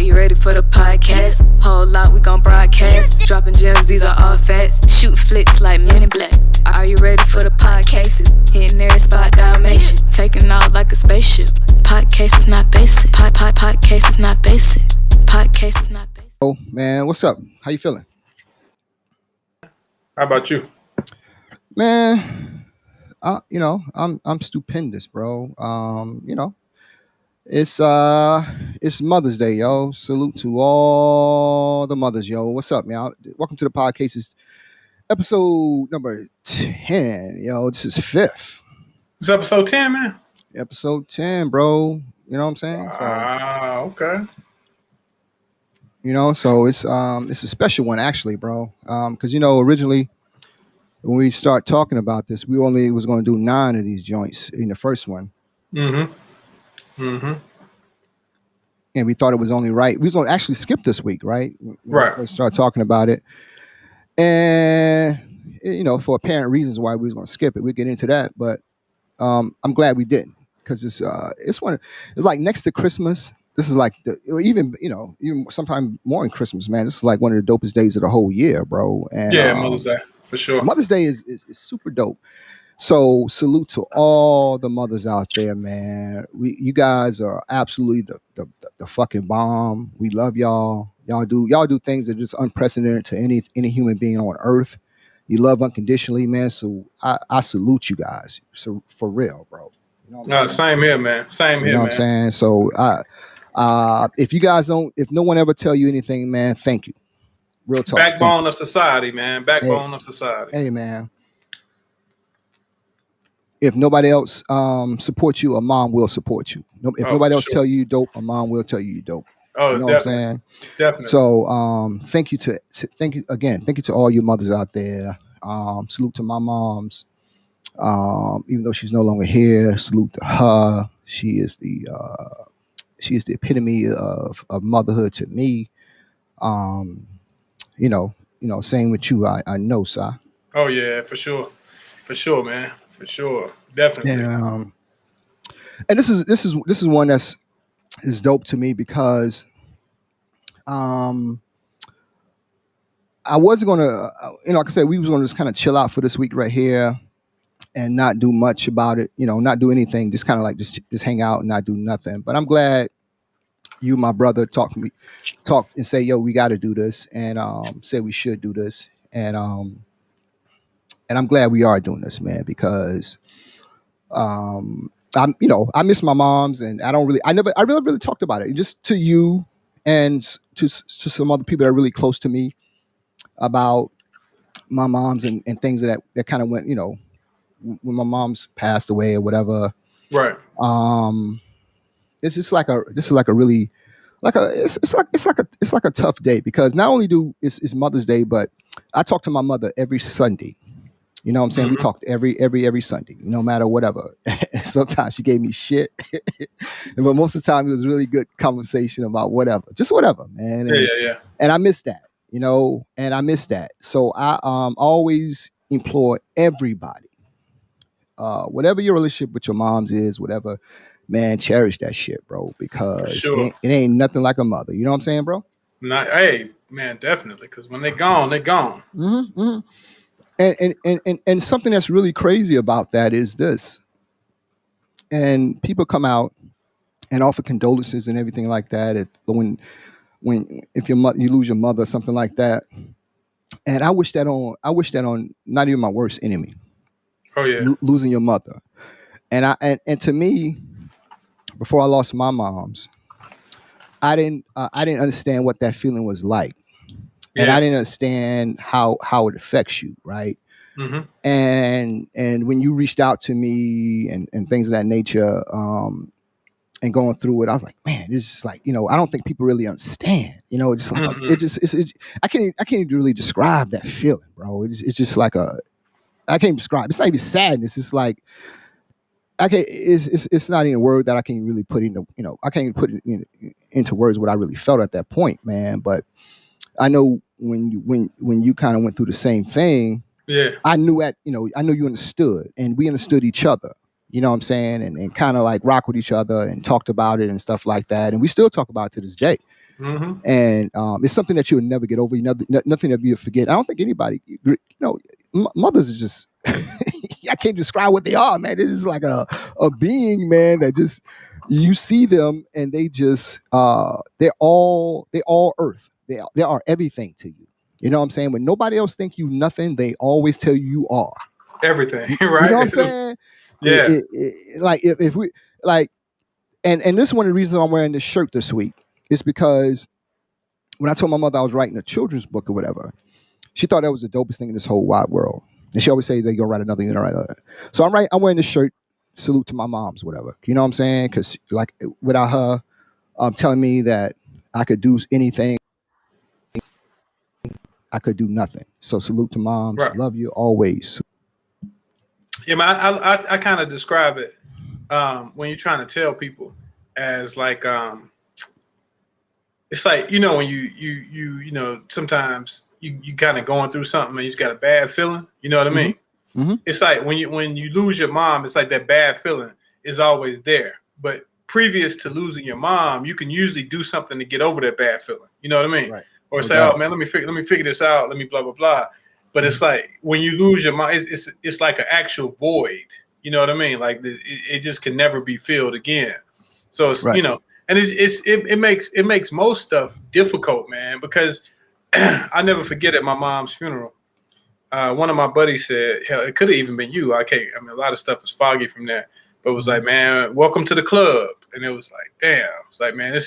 you ready for the podcast? Whole lot we gon' broadcast. Dropping gems, these are all facts. Shooting flicks like Men in Black. Are you ready for the podcasts? Hitting every spot, Dalmatian. Taking off like a spaceship. Podcast is not basic. Podcast is not basic. Podcast is not basic. Oh man, what's up? How you feeling? How about you? Man, I'm stupendous, bro. It's Mother's Day, yo. Salute to all the mothers, yo. What's up, man? Welcome to the Podcases, episode number 10, yo. This is 5th. It's episode 10, man. Episode 10, bro. You know what I'm saying? Okay. So it's a special one actually, bro. Because originally when we start talking about this, we only was going to do 9 of these joints in the first one. And we thought it was only right. We was going to actually skip this week, right? When Right. we first started talking about it. And, for apparent reasons why we was going to skip it. We'll get into that. But I'm glad we didn't. Because it's like next to Christmas. This is like, even sometime more in Christmas, man. This is like one of the dopest days of the whole year, bro. And, yeah, Mother's Day, for sure. Mother's Day is super dope. So salute to all the mothers out there, man. You guys are absolutely the fucking bomb. We love y'all. Y'all do things that are just unprecedented to any human being on earth. You love unconditionally, man. So I salute you guys. So for real, bro. Same here, man. Same here, man. You know what I'm saying? So if no one ever tell you anything, man, thank you. Real talk. Backbone of society, man. Backbone of society. Hey, man. If nobody else supports you, a mom will support you. If nobody else tell you dope, a mom will tell you dope. Oh, you know what I'm saying? Definitely. So thank you to all you mothers out there. Salute to my moms. Even though she's no longer here, salute to her. She is the epitome of motherhood to me. Same with you. I know, sir. Oh yeah, for sure, man, for sure, definitely. And this is one that's dope to me because I wasn't gonna, like I said, we was gonna just kind of chill out for this week right here and not do much about it, not do anything, just kind of like just hang out and not do nothing. But I'm glad you, my brother, talked and say, yo, we got to do this, and said we should do this, and I'm glad we are doing this, man, because I miss my moms, and I really talked about it, just to you and to some other people that are really close to me about my moms and things that kind of went, when my mom's passed away or whatever. Right. It's just like a really it's like a tough day, because not only it's Mother's Day, but I talk to my mother every Sunday. You know what I'm saying? We talked every Sunday, no matter whatever. Sometimes she gave me shit, but most of the time it was really good conversation about just whatever, man. And, yeah. And I miss that, and I miss that. So I always implore everybody, whatever your relationship with your moms is, whatever, man, cherish that shit, bro, because sure. it ain't nothing like a mother. You know what I'm saying, bro? Hey, man, definitely, because when they're gone, they're gone. Mm-hmm. And something that's really crazy about that is this. And people come out and offer condolences and everything like that if you lose your mother or something like that. And I wish that on not even my worst enemy. Oh yeah, losing your mother. And to me, before I lost my moms, I didn't understand what that feeling was like. Yeah. And I didn't understand how it affects you, right? Mm-hmm. And when you reached out to me and things of that nature, and going through it, I was like, man, it's just like, I don't think people really understand. Just like I can't even really describe that feeling, bro. It's just like I can't describe. It's not even sadness. It's like it's not even a word that I can really put into. I can't even put it into words what I really felt at that point, man. But I know when you kind of went through the same thing, yeah, I knew you understood, and we understood each other. You know what I'm saying? And kind of like rock with each other and talked about it and stuff like that. And we still talk about it to this day. Mm-hmm. And it's something that you'll never get over. Nothing that you'll forget. I don't think anybody, mothers is just, I can't describe what they are, man. It is like a being, man, that just, you see them and they just, they're all earth. They are everything to you. You know what I'm saying? When nobody else think you nothing, they always tell you are. Everything, You know what right? I'm saying? Yeah. Like if we like, and this is one of the reasons I'm wearing this shirt this week. Is because when I told my mother I was writing a children's book or whatever, she thought that was the dopest thing in this whole wide world. And she always say they're gonna write another unit, right? So I'm wearing this shirt, salute to my moms, whatever. You know what I'm saying? Because like without her telling me that I could do anything, I could do nothing. So salute to moms, Right. love you always. Yeah, man. I kind of describe it when you're trying to tell people as like it's like when you sometimes you kind of going through something and you just got a bad feeling. You know what I mean? Mm-hmm. It's like when you lose your mom, it's like that bad feeling is always there. But previous to losing your mom, you can usually do something to get over that bad feeling. You know what I mean? Right. Or No say, doubt. oh man, let me figure this out. Let me blah blah blah. But it's like when you lose your mom, it's like an actual void. You know what I mean? Like it just can never be filled again. So it's Right. and it makes most stuff difficult, man. Because I never forget at my mom's funeral. One of my buddies said, hell, it could have even been you. I mean, a lot of stuff is foggy from there. But it was like, man, welcome to the club. And it was like, damn. It's like, man,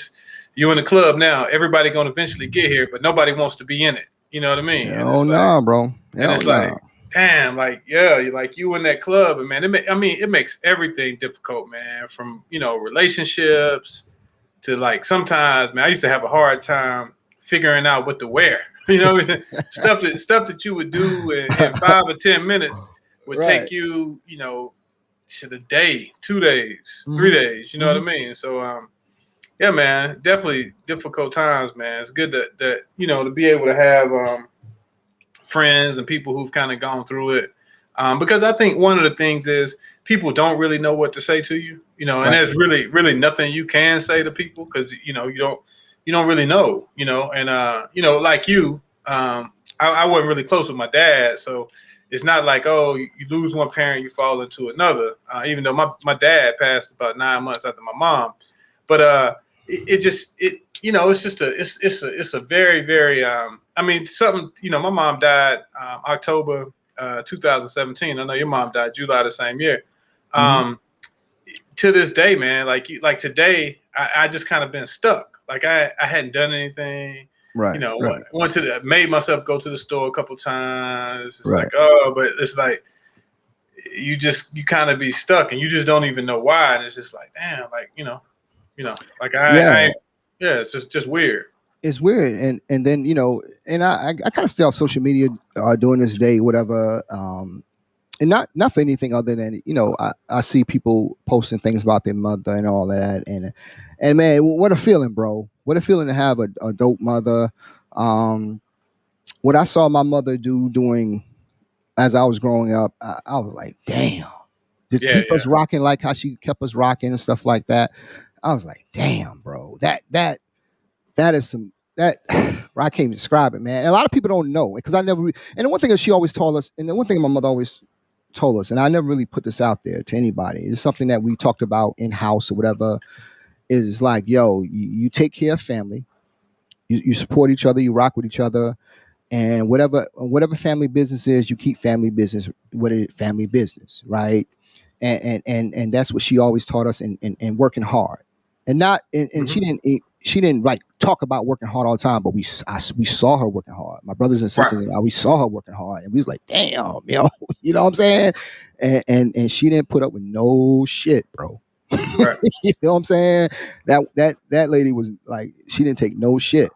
you in the club now. Everybody going to eventually get here, but nobody wants to be in it. You know what I mean? And Oh it's no, like, bro. and it's like, damn, like, yeah, you're like you in that club. And man, it makes everything difficult, man. From, relationships to like sometimes, man, I used to have a hard time figuring out what to wear. You know what I mean? stuff that you would do in 5 or 10 minutes would take Right. you, a day, 2 days, 3 Mhm. days. You know what I mean? So, yeah, man, definitely difficult times, man. It's good that to be able to have friends and people who've kind of gone through it, because I think one of the things is people don't really know what to say to you, and Right. there's really nothing you can say to people because you don't really know, and like you, I wasn't really close with my dad, so it's not like, oh, you lose one parent, you fall into another. Even though my dad passed about 9 months after my mom, but it's just it's a very very I mean something, my mom died October 2017. I know your mom died July the same year. Mhm. To this day, man, like today, I just kind of been stuck. Like I hadn't done anything. Right. Right. Made myself go to the store a couple times. It's Right. like, oh, but it's like you kind of be stuck and you just don't even know why. And it's just like, damn, like like Yeah. yeah, it's just weird. It's weird, and then and I kind of stay off social media during this day, whatever. And not for anything other than I see people posting things about their mother and all that, and man, what a feeling, bro! What a feeling to have a dope mother. Um, what I saw my mother do doing as I was growing up, I was like, damn, to Yeah, keep us rocking like how she kept us rocking and stuff like that. I was like, damn, bro, that is some that I can't even describe it, man. And a lot of people don't know because and the one thing that she always told us, and the one thing my mother always told us, and I never really put this out there to anybody. It's something that we talked about in house or whatever. Is like, yo, you take care of family, you support each other, you rock with each other, and whatever family business is, you keep family business, family business, right? And that's what she always taught us, and working hard, and not and hmm she didn't like talk about working hard all the time, but we saw her working hard. My brothers and right, sisters and I, we saw her working hard, and we was like, damn, you know what I'm saying? And she didn't put up with no shit, bro. right, You know what I'm saying? That lady was like, she didn't take no shit,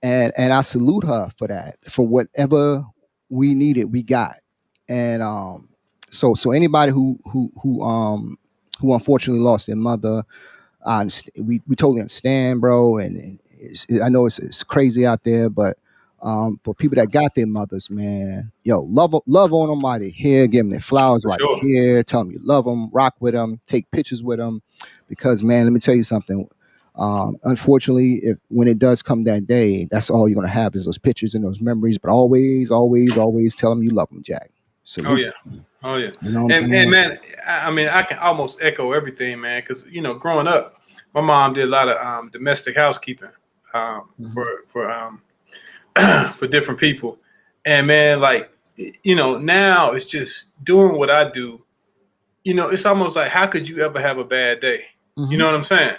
and I salute her for that. For whatever we needed, we got, and so anybody who unfortunately lost their mother, we totally understand, bro. And I know it's crazy out there, but for people that got their mothers, man, yo, love on them while they're here, give them their flowers for while they're sure. here, tell them you love them, rock with them, take pictures with them, because man, let me tell you something. Unfortunately, if when it does come that day, that's all you're gonna have is those pictures and those memories. But always, always, always tell them you love them, Jack. Oh Salute. yeah, oh yeah, You know what I'm and saying? man, I mean, I can almost echo everything, man, because growing up, my mom did a lot of domestic housekeeping Hmm. for different people, and man, like now it's just doing what I do. It's almost like how could you ever have a bad day? You Hmm. know what I'm saying?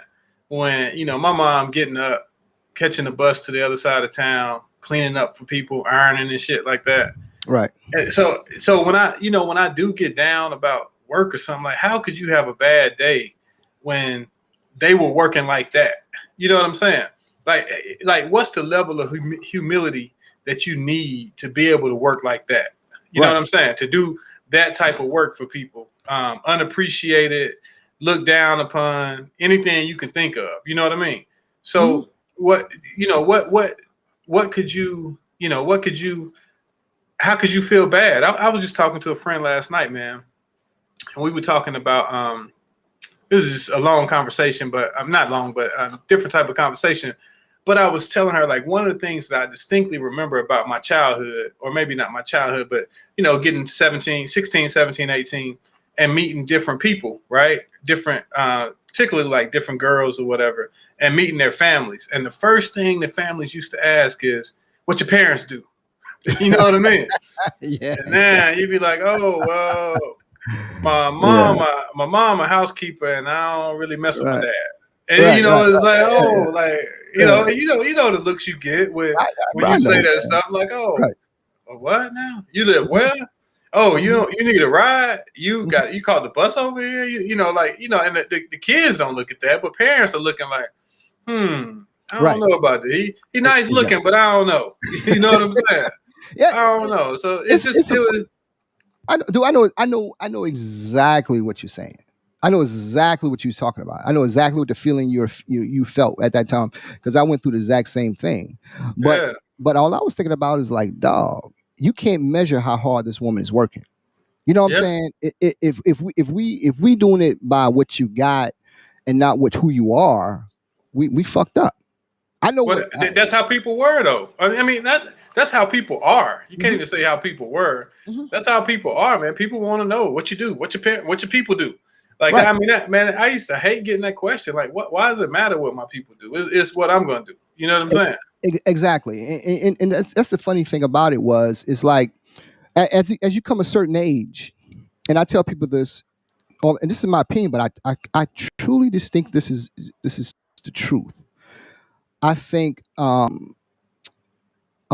When my mom getting up, catching the bus to the other side of town, cleaning up for people, ironing and shit like that. Right. And so when I do get down about work or something, like how could you have a bad day when they were working like that? You know what I'm saying? Like what's the level of humility that you need to be able to work like that? You know Right. what I'm saying? To do that type of work for people, unappreciated, looked down upon, anything you can think of. You know what I mean? Hmm. So what could what could you how could you feel bad? I was just talking to a friend last night, man, and we were talking about it was just a long conversation, but I'm not long, but different type of conversation. But I was telling her like one of the things that I distinctly remember about my childhood, or maybe not my childhood, but getting 17, 16, 17, 18, and meeting different people, right? Different, particularly like different girls or whatever, and meeting their families. And the first thing the families used to ask is, "What your parents do?" You know what I mean? Yeah. And then you'd be like, "Oh well, my Yeah. mom, my mom, a housekeeper, and I don't really mess with my Right. dad." And Right. Right. it's like, Yeah. Yeah. oh, like Yeah. the looks you get when I you say know, that man. stuff, like, oh, Right. what now? You live Hmm. where? Oh, Hmm. you need a ride? Hmm. You called the bus over here? And the kids don't look at that, but parents are looking like, I don't Right. know about that. He nice looking, Exactly. but I don't know. You know what I'm saying? Yeah. I don't know. So It's it a was I know exactly what you're saying. I know exactly what you're talking about. I know exactly what the feeling you felt at that time because I went through the exact same thing. But yeah, all I was thinking about is like, dog, you can't measure how hard this woman is working. You know what I'm yeah. saying? If we doing it by what you got and not what who you are, we fucked up. I know what. But that's how people were, though. I mean, that's how people are. You can't Mhm, even say how people were. mhm. That's how people are, man. People want to know what you do, what your people do. Like, Right. I mean, man, I used to hate getting that question. Like, why does it matter what my people do? It's what I'm going to do. You know what I'm E- saying? Exactly. And that's the funny thing about it was it's like as you come a certain age, and I tell people this, and this is my opinion, but I truly just think this is the truth. I think a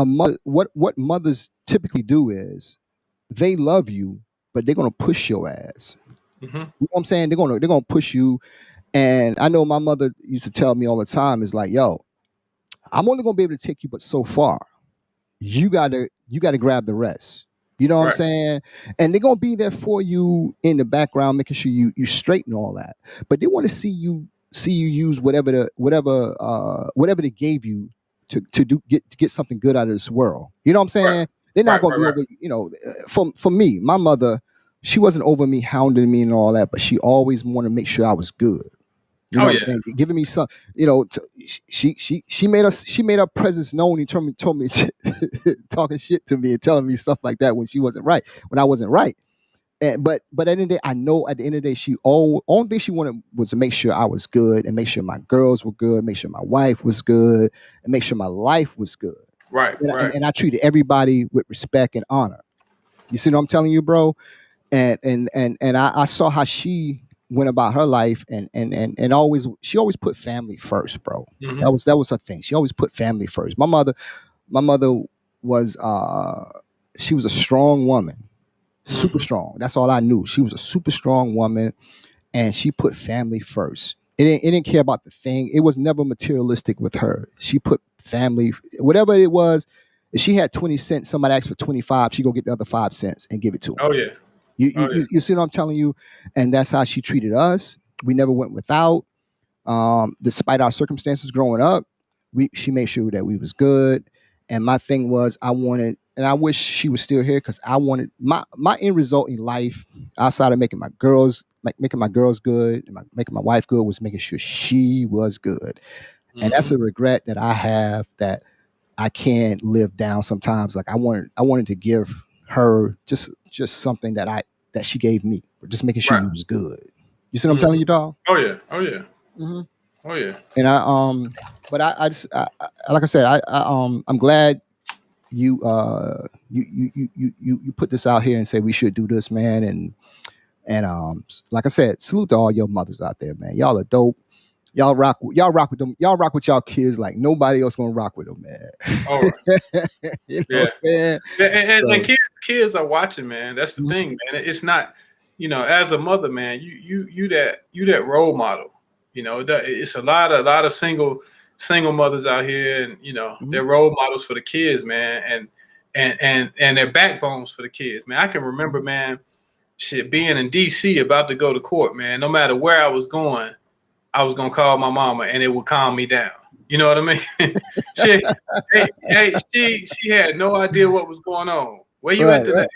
mother, what mothers typically do is they love you, but they're gonna push your ass. Hmm. You know what I'm saying? They're gonna push you. And I know my mother used to tell me all the time is like, yo, I'm only gonna be able to take you but so far. You gotta grab the rest. You know what I'm Right, saying? And they're gonna be there for you in the background, making sure you straighten all that. But they want to see you use whatever they gave you to get something good out of this world. You know what I'm right, saying? They're not gonna be right. over. For me, my mother, she wasn't over me hounding me and all that, but she always wanted to make sure I was good. You know Oh what I'm yeah, saying? Giving me some, she made her presence known. He told me talking shit to me and telling me stuff like that when she wasn't right, when I wasn't right. But at the end of the day, I know at the end of the day, she only thing she wanted was to make sure I was good and make sure my girls were good, make sure my wife was good, and make sure my life was good. right, And, and, right, and I treated everybody with respect and honor. You see what I'm telling you, bro? And I saw how she went about her life and always she always put family first, bro. hmm That was her thing. She always put family first. My mother was she was a strong woman, super hmm strong. That's all I knew. She was a super strong woman, and she put family first. It didn't care about the thing. It was never materialistic with her. She put family, whatever it was. If she had 20 cents, somebody asked for 25, she go get the other 5 cents and give it to them. Oh yeah, You, oh you yeah. you you see what I'm telling you? And that's how she treated us. We never went without. Despite our circumstances growing up, she made sure that we was good. And my thing was I wanted, and I wish she was still here because I wanted my end result in life, outside of making making my girls good, and making my wife good was making sure she was good. And that's a regret that I have that I can't live down sometimes. Like I wanted to give her just something that she gave me, just making sure Right. you was good. You see what I'm telling you, dog? Oh yeah. Oh yeah. Hmm. Oh yeah. And but like I said, I'm glad you put this out here and say we should do this, man. And like I said, salute to all your mothers out there, man. Y'all are dope. Y'all rock with them. Y'all rock with y'all kids like nobody else gonna rock with them, man. All right. You know Yeah. what I'm saying? And So, kids are watching, man. That's the mhm, thing, man. It's not, as a mother, man, you that role model. It's a lot of single mothers out here, and mhm, they're role models for the kids, man, and they're backbones for the kids, man. I can remember, mhm. man, shit, being in DC about to go to court, man. No matter where I was going, I was gonna call my mama, and it would calm me down. You know what I mean? she, she had no idea what was going on. Where you at Right, today? right.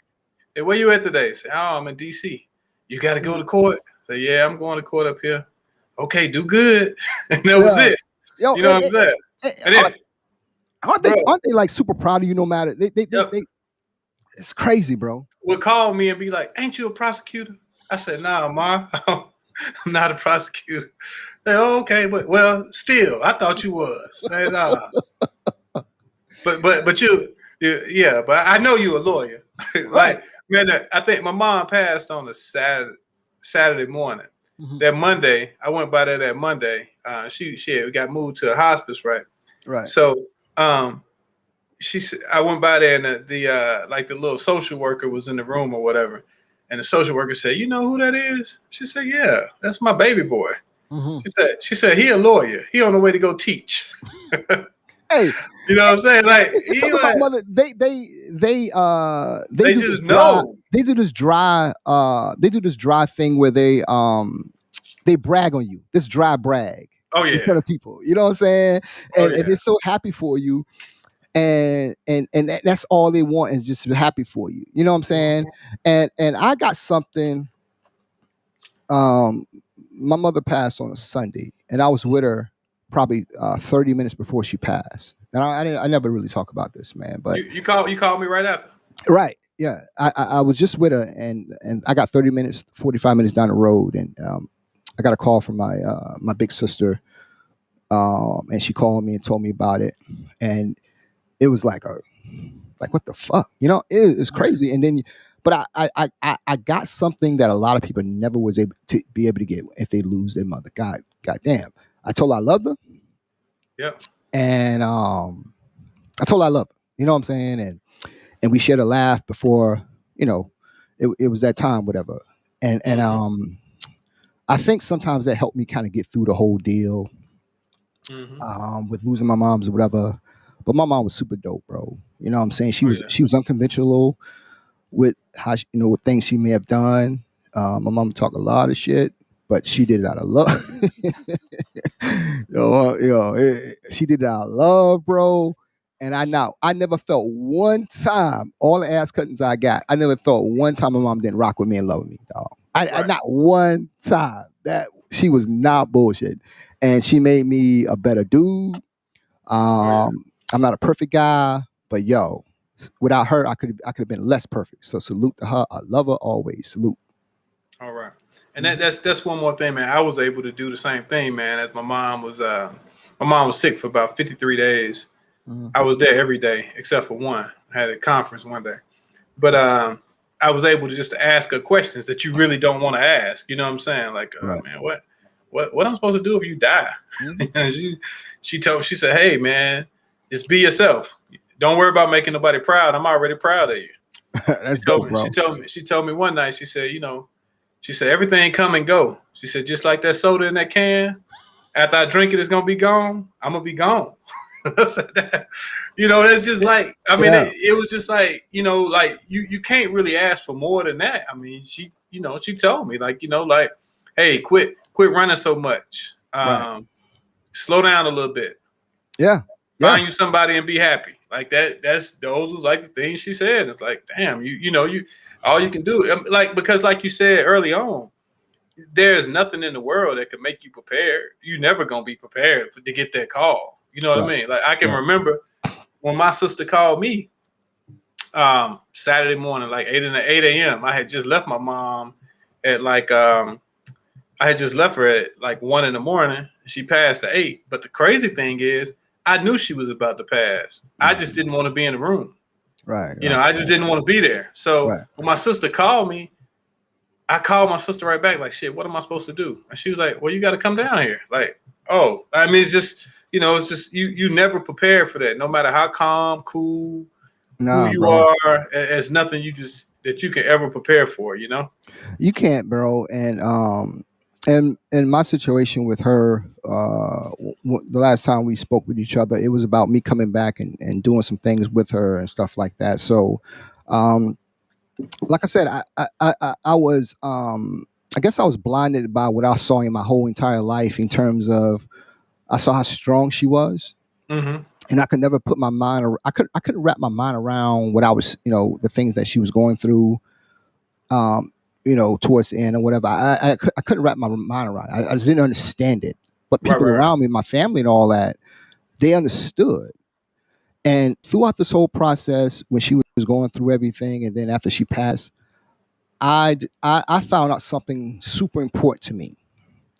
Hey, where you at today? Say, oh, I'm in DC. You got to go to court. Say, yeah, I'm going to court up here. Okay, do good. And that was Yeah. it. Yo, You know what I'm saying? And then, bro, aren't they like super proud of you no matter yep, they it's crazy, bro. would call me and be like, ain't you a prosecutor? I said, nah, ma, I'm not a prosecutor. They, oh, okay, but well, still, I thought you was. Say, nah. But yeah, but I know you a lawyer. Right. Like, man, I think my mom passed on a Saturday morning. Mhm. That Monday, I went by there that Monday. She had got moved to a hospice, right? Right. So I went by there, and the like the little social worker was in the room or whatever, and the social worker said, "You know who that is?" She said, "Yeah, that's my baby boy." Mhm. She said he a lawyer. He on the way to go teach. Hey, You know what I'm saying? Like it's he something about like mother. They they do this just dry. know. They do this dry thing where they brag on you. This dry brag Oh in yeah. front of people. You know what I'm saying? Oh And yeah. they're so happy for you. That's all they want is just to be happy for you. You know what I'm saying? And I got something. Um, my mother passed on a Sunday, and I was with her probably 30 minutes before she passed. And I never really talk about this, man. But You called me right after. right, yeah, I was just with her, and I got 30 minutes, 45 minutes down the road, and I got a call from my big sister, and she called me and told me about it, and it was like what the fuck, it's crazy. And then, but I got something that a lot of people never was able to be able to get if they lose their mother. God damn. I told her I loved her, Yep. and I told her I loved her. You know what I'm saying? And we shared a laugh before, it was that time, whatever. And Mm-hmm. I think sometimes that helped me kind of get through the whole deal Mm-hmm. with losing my mom's or whatever. But my mom was super dope, bro. You know what I'm saying? She Oh was yeah. she was unconventional with how with things she may have done. My mom talked a lot of shit, but she did it out of love. She did it out of love, bro. And I never felt one time, all the ass cuttings I got, I never thought one time my mom didn't rock with me and love me, dog. I Right. not one time. That she was not bullshit. And she made me a better dude. Oh yeah. I'm not a perfect guy, but yo, without her, I could have been less perfect. So salute to her. I love her always. Salute. All right. And Mhm, that's one more thing, man. I was able to do the same thing, man. As my mom was sick for about 53 days. mhm. I was there every day except for one. I had a conference one day. But I was able to just ask her questions that you really don't want to ask. You know what I'm saying? Like, Right. man, what I'm supposed to do if you die? Mhm. And she said, hey man, just be yourself. Don't worry about making nobody proud. I'm already proud of you. She That's told dope, me, she bro. told me, she told me one night, she said, she said, everything come and go. She said, just like that soda in that can, after I drink it, it's gonna be gone. I'm gonna be gone. I said that. It's just like, I mean, Yeah. it was just like, like you can't really ask for more than that. I mean, she told me like, like, hey, quit running so much. Right. Slow down a little bit. Yeah. Yeah. Find you somebody and be happy. Like that. Those was like the things she said. It's like, damn, you all you can do, like, because like you said early on, there's nothing in the world that could make you prepared. You never gonna be prepared to get that call. You know what I Right. mean? Like I can Right. remember when my sister called me Saturday morning, like 8 a.m. I had just left my mom at like I had just left her at like 1 in the morning. She passed at 8. But the crazy thing is, I knew she was about to pass. I just didn't want to be in the room. Right. You know, Right. I just didn't want to be there. So Right. when my sister called me, I called my sister right back, like, shit, what am I supposed to do? And she was like, well, you got to come down here. Like, oh, I mean, it's just, it's just, you never prepare for that. No matter how calm, cool, who Nah, you bro. are, it's nothing that you can ever prepare for, You can't, bro. And in my situation with her, the last time we spoke with each other, it was about me coming back and doing some things with her and stuff like that. So, um, like I said, I was, I guess I was blinded by what I saw in my whole entire life in terms of I saw how strong she was, Mm-hmm. and I could never put my mind. I couldn't wrap my mind around what I was, the things that she was going through. Um, towards the end or whatever. I couldn't wrap my mind around it. I just didn't understand it. But Right, people right, around me, my family and all that, they understood. And throughout this whole process, when she was going through everything, and then after she passed, I found out something super important to me.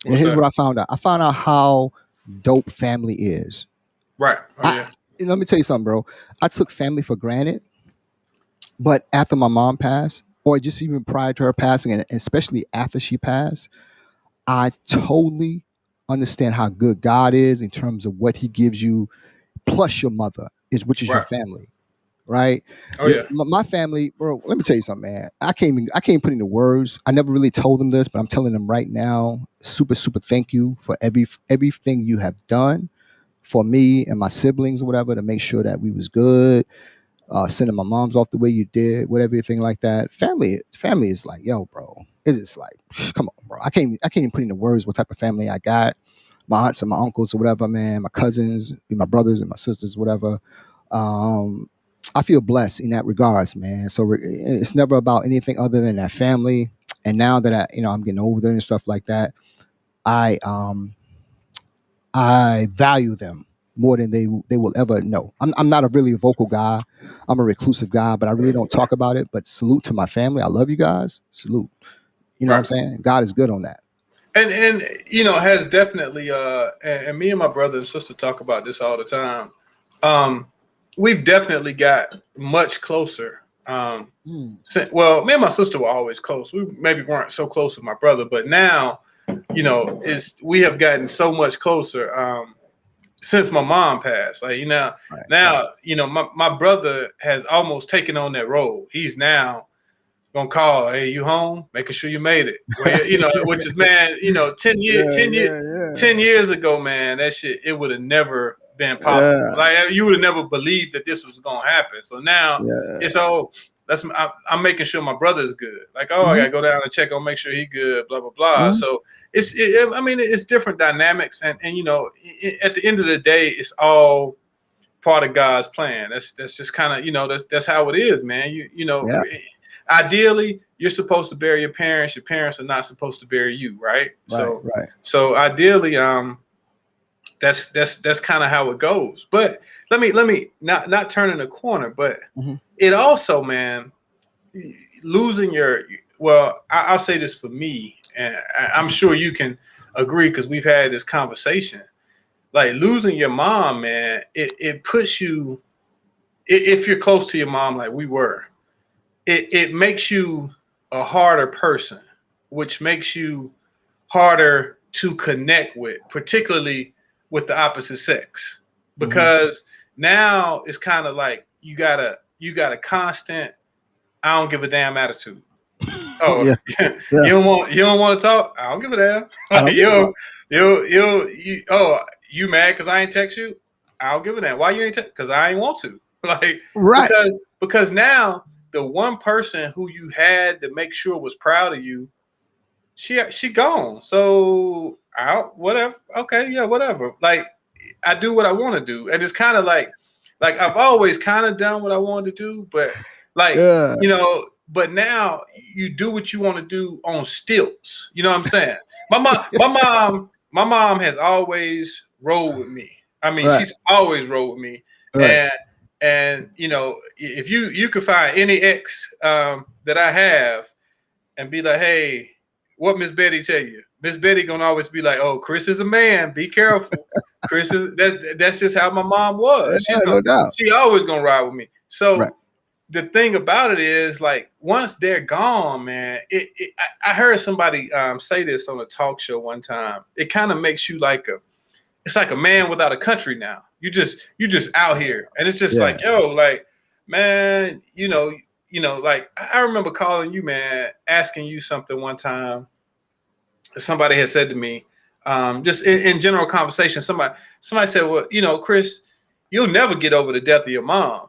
And what's here's that? what I found out. I found out how dope family is. Right. Oh, I, yeah. let me tell you something, bro. I took family for granted, but after my mom passed, or just even prior to her passing, and especially after she passed, I totally understand how good God is in terms of what He gives you, plus your mother which is your Right. family, right? Oh, yeah. My family, bro. Let me tell you something, man. I can't put into words. I never really told them this, but I'm telling them right now. Super, super. Thank you for everything you have done for me and my siblings or whatever to make sure that we was good. Sending my moms off the way you did, whatever, everything like that. Family is like, yo, bro. It is like, come on, bro. I can't even put into words what type of family I got. My aunts and my uncles or whatever, man. My cousins, my brothers and my sisters, whatever. Um, I feel blessed in that regards, man. So it's never about anything other than that family. And now that I'm getting older and stuff like that, I um, I value them more than they will ever know. I'm not a really vocal guy. I'm a reclusive guy, but I really don't talk about it. But salute to my family. I love you guys. Salute. You know what I'm Right. saying? God is good on that. And has definitely and me and my brother and sister talk about this all the time. We've definitely got much closer. Mm. Well, me and my sister were always close. We maybe weren't so close with my brother, but now, is we have gotten so much closer since my mom passed. Like, Right, right. now, my brother has almost taken on that role. He's now gonna call, hey, you home? Making sure you made it. Well, which is, man, 10 years ago, man, that shit, it would have never been possible. Yeah, Like, you would have never believed that this was gonna happen. So now yeah. it's all I'm making sure my brother is good. Like, oh, I Hmm. gotta go down and check on, make sure he good, blah blah blah. Hmm. So I mean, it's different dynamics, and at the end of the day, it's all part of God's plan. That's just kind of, that's how it is, man. Yeah. Ideally, you're supposed to bury your parents. Your parents are not supposed to bury you, right? Right, So right. so ideally, that's kind of how it goes. But let me not turning the corner, but Hmm. it also, man, losing your, well, I'll say this for me, and I'm sure you can agree because we've had this conversation. Like, losing your mom, man, it puts you, if you're close to your mom like we were, it makes you a harder person, which makes you harder to connect with, particularly with the opposite sex, Hmm. because now it's kind of like you got a constant I don't give a damn attitude. Oh, Yeah, you yeah. don't want to talk? I don't give a damn. I Like, don't give a damn. oh, you mad because I ain't text you? I don't give a damn. Why you ain't text? Because I ain't want to. Like, Right. because now the one person who you had to make sure was proud of you, she gone. So out, whatever. Okay, yeah, whatever. Like, I do what I want to do, and it's kind of like I've always kind of done what I wanted to do, but like, Yeah. but now you do what you want to do on stilts. You know what I'm saying? My mom has always rolled with me. I mean, Right. she's always rolled with me, Right. and you know, if you could find any ex that I have and be like, hey, what Miss Betty tell you? Miss Betty gonna always be like, oh, Chris is a man. Be careful. Chris is that's just how my mom was. Yeah, no doubt. She always gonna ride with me. Right. So the thing about it is, like, once they're gone, man, I heard somebody say this on a talk show one time. It kind of makes you like it's like a man without a country now. You just out here, and it's just like, yo, like, man, like I remember calling you, man, asking you something one time. Somebody had said to me, just in general conversation, somebody said, well, Chris, you'll never get over the death of your mom,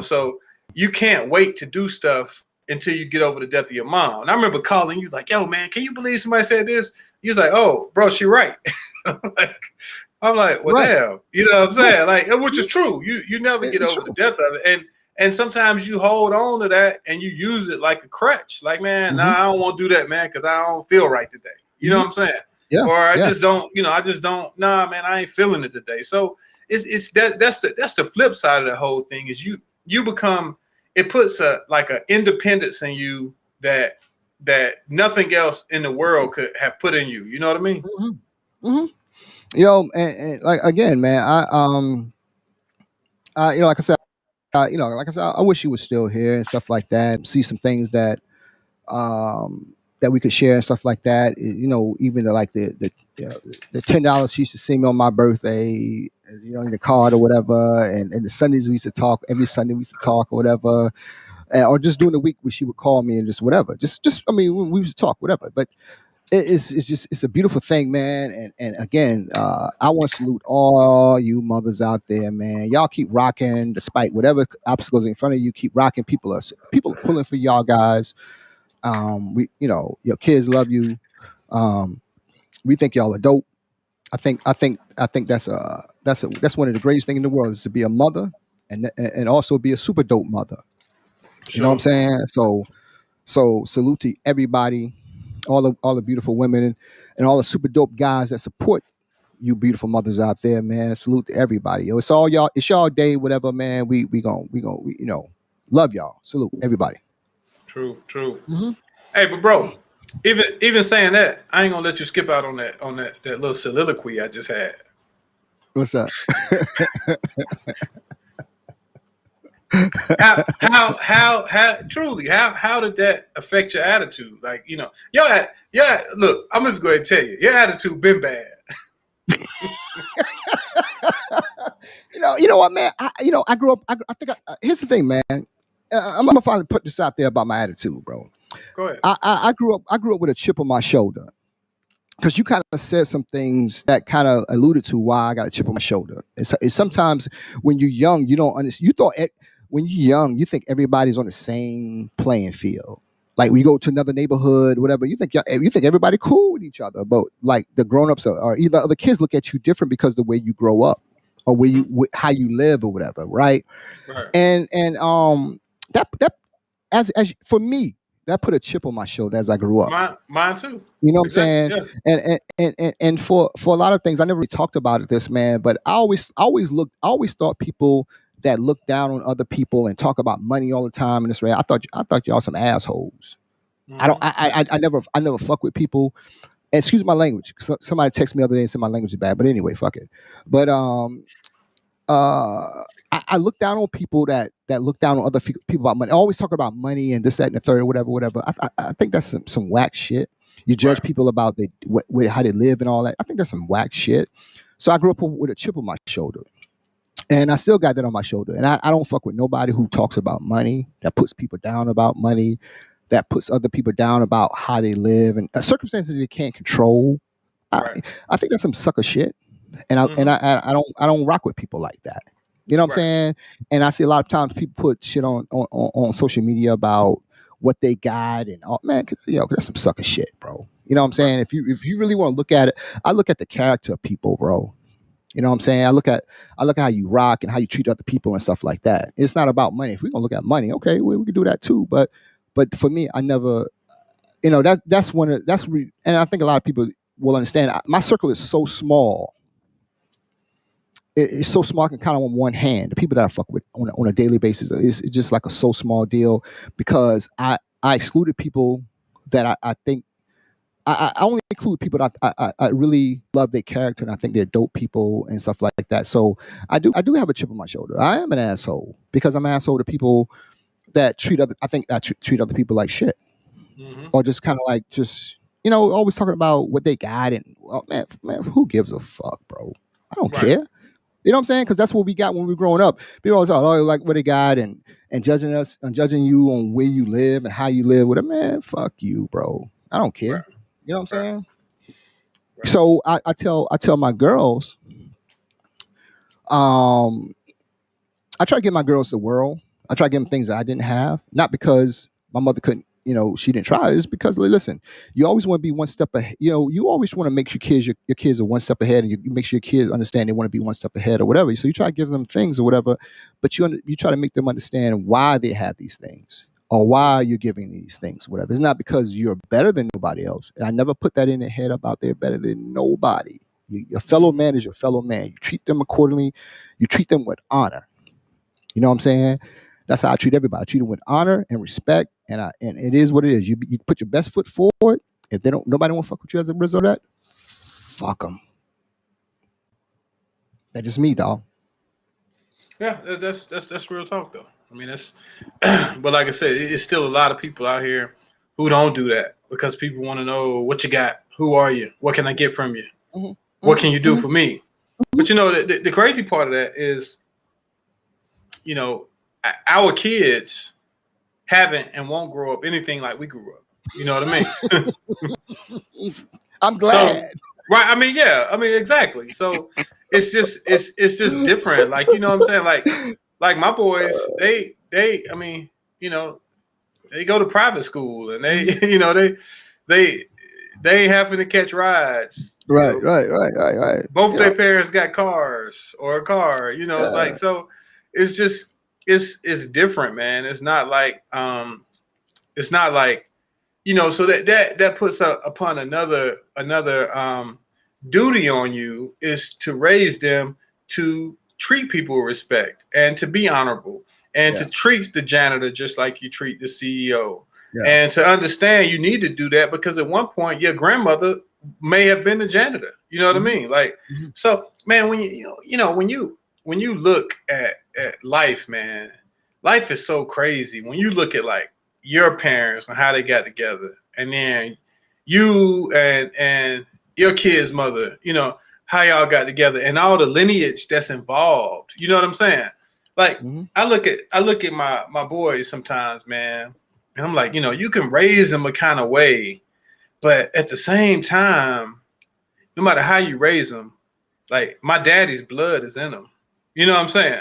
so you can't wait to do stuff until you get over the death of your mom. And I remember calling you like, yo, man, can you believe somebody said this? You was like, oh, bro, she right. I'm like, well, damn, you know what I'm saying? Like, which is true. You never get over the death of it. And sometimes you hold on to that and you use it like a crutch. Like, man, nah, I don't want to do that, man, because I don't feel right today. You know what I'm saying? Yeah. Or I just don't, nah, man, I ain't feeling it today. So that's the flip side of the whole thing is you become, it puts a independence in you that nothing else in the world could have put in you. You know what I mean? Mm-hmm. Mm-hmm. Yo, and like again, man, like I said, I wish you was still here and stuff like that. See some things that that we could share and stuff like that. Even the $10 she used to send me on my birthday, in the card or whatever, and the Sundays we used to talk. Every Sunday we used to talk or whatever, or just during the week where she would call me and just whatever. I mean, we used to talk whatever, but. It's a beautiful thing, man. And again, I want to salute all you mothers out there, man. Y'all keep rocking despite whatever obstacles in front of you. Keep rocking. People are pulling for y'all guys. Your kids love you. We think y'all are dope. I think that's one of the greatest things in the world is to be a mother and also be a super dope mother. You know what I'm saying? So salute to everybody, all the beautiful women and all the super dope guys that support you beautiful mothers out there, man. Salute to everybody. Yo, it's all y'all. It's y'all day, whatever, man. We love y'all. Salute everybody. True. Mm-hmm. Hey, but bro, even saying that, I ain't gonna let you skip out on that little soliloquy I just had. What's that? how truly how did that affect your attitude? Like, look, I'm just going to tell you, your attitude been bad. You know what, man? I grew up. I think here's the thing, man. I'm gonna finally put this out there about my attitude, bro. Go ahead. I grew up with a chip on my shoulder. Because you kind of said some things that kind of alluded to why I got a chip on my shoulder. It's sometimes when you're young, you don't understand. When you're young, you think everybody's on the same playing field. Like when you go to another neighborhood, whatever, you think everybody cool with each other. But like the grown-ups or either other kids look at you different because of the way you grow up or how you live or whatever, right? Right. And that as for me, that put a chip on my shoulder as I grew up. Mine too. You know what I'm saying? Yeah. And for a lot of things, I never really talked about this, man. But I always thought people that look down on other people and talk about money all the time in this way. I thought y'all some assholes. Mm-hmm. I never fuck with people. Excuse my language. Somebody texted me the other day and said my language is bad. But anyway, fuck it. But I look down on people that look down on other people about money. I always talk about money and this, that, and the third, whatever. I think that's some whack shit. You judge people about how they live and all that. I think that's some whack shit. So I grew up with a chip on my shoulder. And I still got that on my shoulder. And I don't fuck with nobody who talks about money, that puts people down about money, that puts other people down about how they live and circumstances they can't control. Right. I think that's some sucker shit. And I don't rock with people like that. You know what I'm saying? And I see a lot of times people put shit on social media about what they got and all, man, that's some sucker shit, bro. You know what I'm saying? If you really want to look at it, I look at the character of people, bro. You know what I'm saying? I look at how you rock and how you treat other people and stuff like that. It's not about money. If we're gonna look at money, okay, we can do that too. But But for me, I never, that's one of and I think a lot of people will understand. My circle is so small. It's so small, I can count on one hand. The people that I fuck with on a daily basis is just like a so small deal because I excluded people that I think I only include people that I really love their character and I think they're dope people and stuff like that. So I do have a chip on my shoulder. I am an asshole because I'm an asshole to people that treat other people like shit Hmm. or just kind of like always talking about what they got and well, man, who gives a fuck, bro? I don't Right. care. You know what I'm saying? Because that's what we got when we were growing up. People always talk, oh, like what they got and judging us and judging you on where you live and how you live with it. Man, fuck you, bro. I don't care. Right. You know what I'm Right. saying? Right. So I tell my girls, um, I try to give my girls the world. I try to give them things that I didn't have, not because my mother couldn't, she didn't try. It's because listen, you always want to be one step ahead. You always want to make your kids are one step ahead, and you make sure your kids understand they want to be one step ahead or whatever. So you try to give them things or whatever, but you try to make them understand why they have these things or why you're giving these things, whatever. It's not because you're better than nobody else. And I never put that in their head about they're better than nobody. Your fellow Hmm. man is your fellow man. You treat them accordingly. You treat them with honor. You know what I'm saying? That's how I treat everybody. I treat them with honor and respect, and it is what it is. You put your best foot forward. If nobody want to fuck with you as a result of that, fuck them. That's just me, dog. Yeah, that's real talk though. I mean, that's but like I said, it's still a lot of people out here who don't do that because people want to know what you got, who are you, what can I get from you, Hmm. what Hmm. can you do Hmm. for me. But the crazy part of that is, you know, our kids haven't and won't grow up anything like we grew up. You know what I mean? I'm So, glad. right? I mean, yeah. I mean, exactly. So it's just different. Like you know what I'm saying? Like my boys, they. I mean, you know, they go to private school and they, Mhm. they they happen to catch rides. You Right, know, right, right, right, right. both their parents got cars or a car. You know, it's Yeah, like so. It's just it's different, man. It's not like so that puts upon another duty on you is to raise them to treat people with respect and to be honorable and to yeah, treat the janitor just like you treat the CEO yeah. and to understand you need to do that because at one point your grandmother may have been the janitor. You know what I Hmm. mean? Like Hmm. so, man. When when you look at life, man, life is so crazy. When you look at like your parents and how they got together, and then you and your kid's mother, how y'all got together, and all the lineage that's involved. You know what I'm saying? Like Hmm. I look at my boys sometimes, man, and I'm like, you can raise them a kind of way, but at the same time, no matter how you raise them, like my daddy's blood is in them. You know what I'm saying?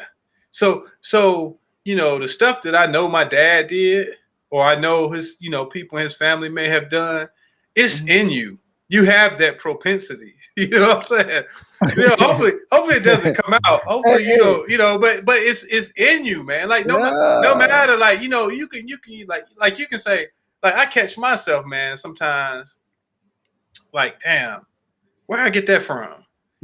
So the stuff that I know my dad did, or I know his people in his family may have done, it's Hmm. in you. You have that propensity. You know what I'm saying? Hopefully it doesn't come out. Hey, Hopefully hey, but it's in you, man. Like no yeah. matter like you can like you can say like I catch myself, man, sometimes like damn where I get that from?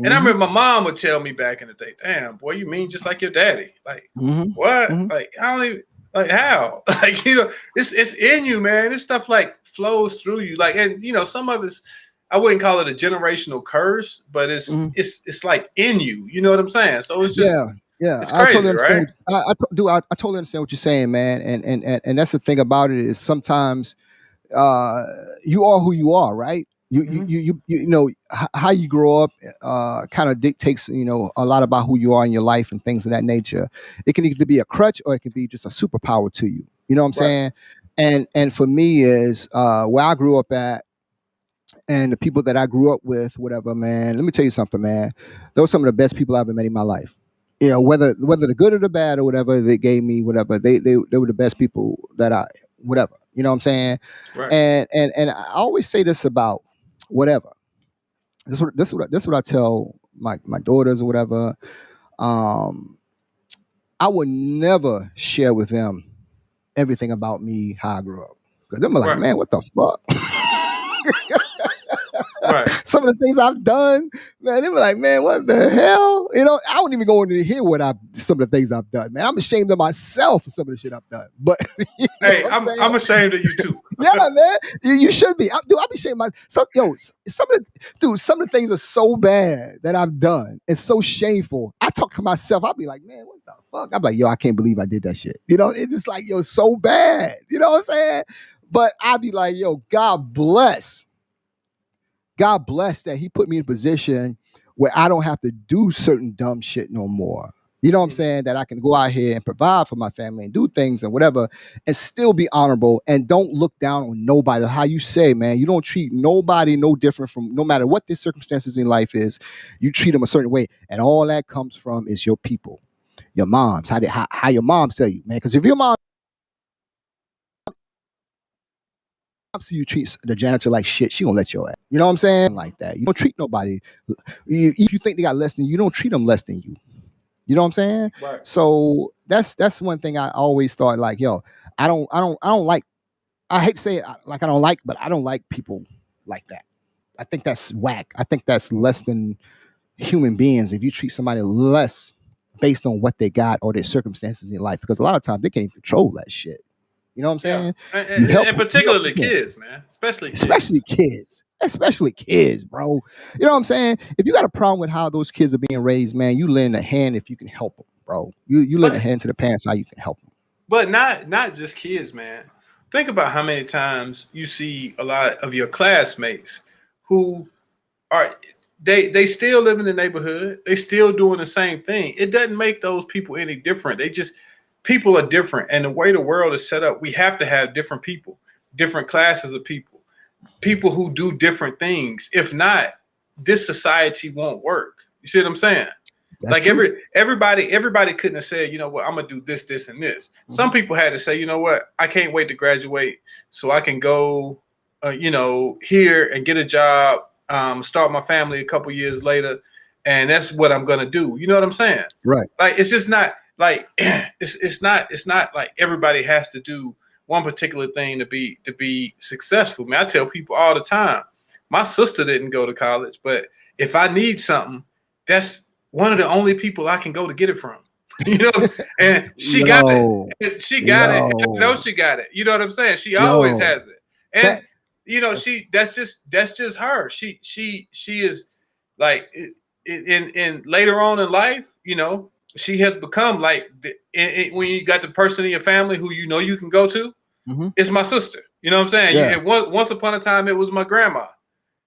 And I Hmm. remember my mom would tell me back in the day, damn, boy, you mean just like your daddy. Like, Hmm. what? Hmm. Like, I don't even like how? Like, it's in you, man. This stuff like flows through you. Like, and some of it's I wouldn't call it a generational curse, but it's Hmm. it's it's like in you. You know what I'm saying? So it's just Yeah, yeah. it's I totally crazy, understand. right? I totally understand what you're saying, man. And that's the thing about it is sometimes uh, you are who you are, right? Mm-hmm. How you grow up kind of dictates a lot about who you are in your life and things of that nature. It can either be a crutch or it can be just a superpower to you. You know what I'm Right. saying? And for me is where I grew up at and the people that I grew up with, whatever, man. Let me tell you something, man. Those are some of the best people I've ever met in my life. Whether the good or the bad or whatever they gave me, whatever they were the best people that I whatever. You know what I'm saying? Right. And I always say this about whatever. This is what I tell my daughters or whatever. Um, I would never share with them everything about me how I grew up. Because I'm like, Right. man, what the fuck? Right. Some of the things I've done, man, they were like, man, what the hell? You know, I don't even go into to hear some of the things I've done, man. I'm ashamed of myself for some of the shit I've done. But you know Hey, I'm ashamed of you too. yeah, man, you should be. Dude, I'll be ashamed of myself. Some of the things are so bad that I've done. It's so shameful. I talk to myself. I'll be like, man, what the fuck? I'm like, yo, I can't believe I did that shit. You know, it's just like, yo, so bad. You know what I'm saying? But I'll be like, yo, God bless that he put me in a position where I don't have to do certain dumb shit no more. You know what I'm saying? That I can go out here and provide for my family and do things and whatever and still be honorable and don't look down on nobody. How you say, man, you don't treat nobody no different from no matter what their circumstances in life is, you treat them a certain way. And all that comes from is your people, your moms, how your moms tell you, man. Because if your mom see you treat the janitor like shit, she gonna let your ass. You know what I'm saying? Like that. You don't treat nobody. If you think they got less than you, don't treat them less than you. You know what I'm saying? Right. So that's one thing I always thought like, yo, I don't like. I hate to say it like I don't like, but I don't like people like that. I think that's whack. I think that's less than human beings. If you treat somebody less based on what they got or their circumstances in life, because a lot of times they can't control that shit. You know what I'm saying? Yeah. You help, and particularly kids, man. Especially kids, bro. You know what I'm saying? If you got a problem with how those kids are being raised, man, you lend a hand if you can help them, bro. You lend a hand to the parents how you can help them. But not just kids, man. Think about how many times you see a lot of your classmates who are they still live in the neighborhood. They still doing the same thing. It doesn't make those people any different. People are different. And the way the world is set up, we have to have different people, different classes of people who do different things. If not, this society won't work. You see what I'm saying? That's like true. everybody couldn't have said, you know what, I'm gonna do this, this, and this. Mm-hmm. Some people had to say, you know what, I can't wait to graduate so I can go, here and get a job, start my family a couple years later, and that's what I'm gonna do. You know what I'm saying? Right. Like it's just not like it's not like everybody has to do one particular thing to be successful. Man, I tell people all the time, my sister didn't go to college, but if I need something, that's one of the only people I can go to get it from, and she got it. She got it. I know she got it. You know what I'm saying? She always has it. And that's just her. She is like in later on in life, she has become like when you got the person in your family who you can go to, it's my sister. You know what I'm saying? Yeah. Once upon a time it was my grandma.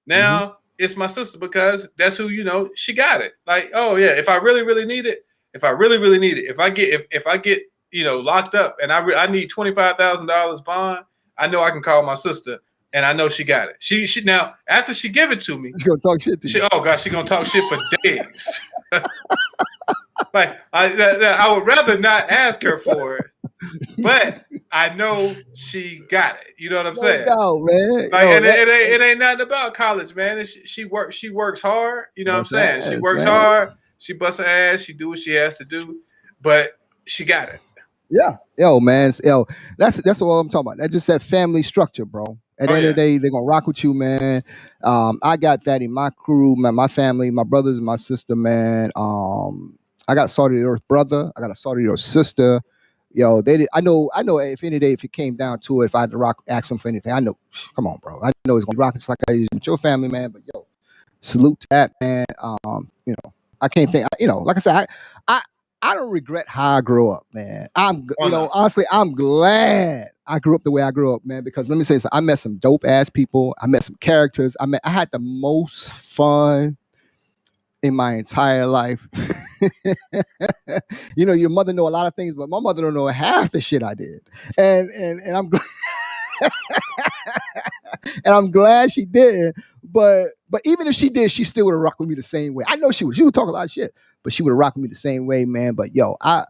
Now it's my sister because that's who she got it. Like, oh yeah, if I really need it, if I get locked up and I need $25,000 bond, I know I can call my sister and I know she got it. She now after she give it to me, she's gonna talk shit to you. Oh gosh, she's gonna talk shit for days. Like I would rather not ask her for it, but I know she got it. You know what I'm saying? No, man. Like, it ain't nothing about college, man. She works hard. You know what I'm saying? She works hard. She busts her ass. She do what she has to do, but she got it. Yeah, man. That's what I'm talking about. That's just that family structure, bro. At the end of the day, they're gonna rock with you, man. I got that in my crew, man. My family, my brothers, and my sister, man. I got a Salty Earth brother. I got a Salty Earth sister. I know. If any day, if it came down to it, if I had to ask them for anything, I know. Come on, bro. I know it's gonna be rocking just like I used with your family, man. But salute to that, man. I can't think. Like I said, I don't regret how I grew up, man. Honestly, I'm glad I grew up the way I grew up, man. Because let me say something. I met some dope ass people. I met some characters. I had the most fun in my entire life. Your mother know a lot of things, but my mother don't know half the shit I did. And I'm and I'm glad she did. But even if she did, she still would have rocked with me the same way. I know she would. She would talk a lot of shit, but she would have rocked with me the same way, man. But I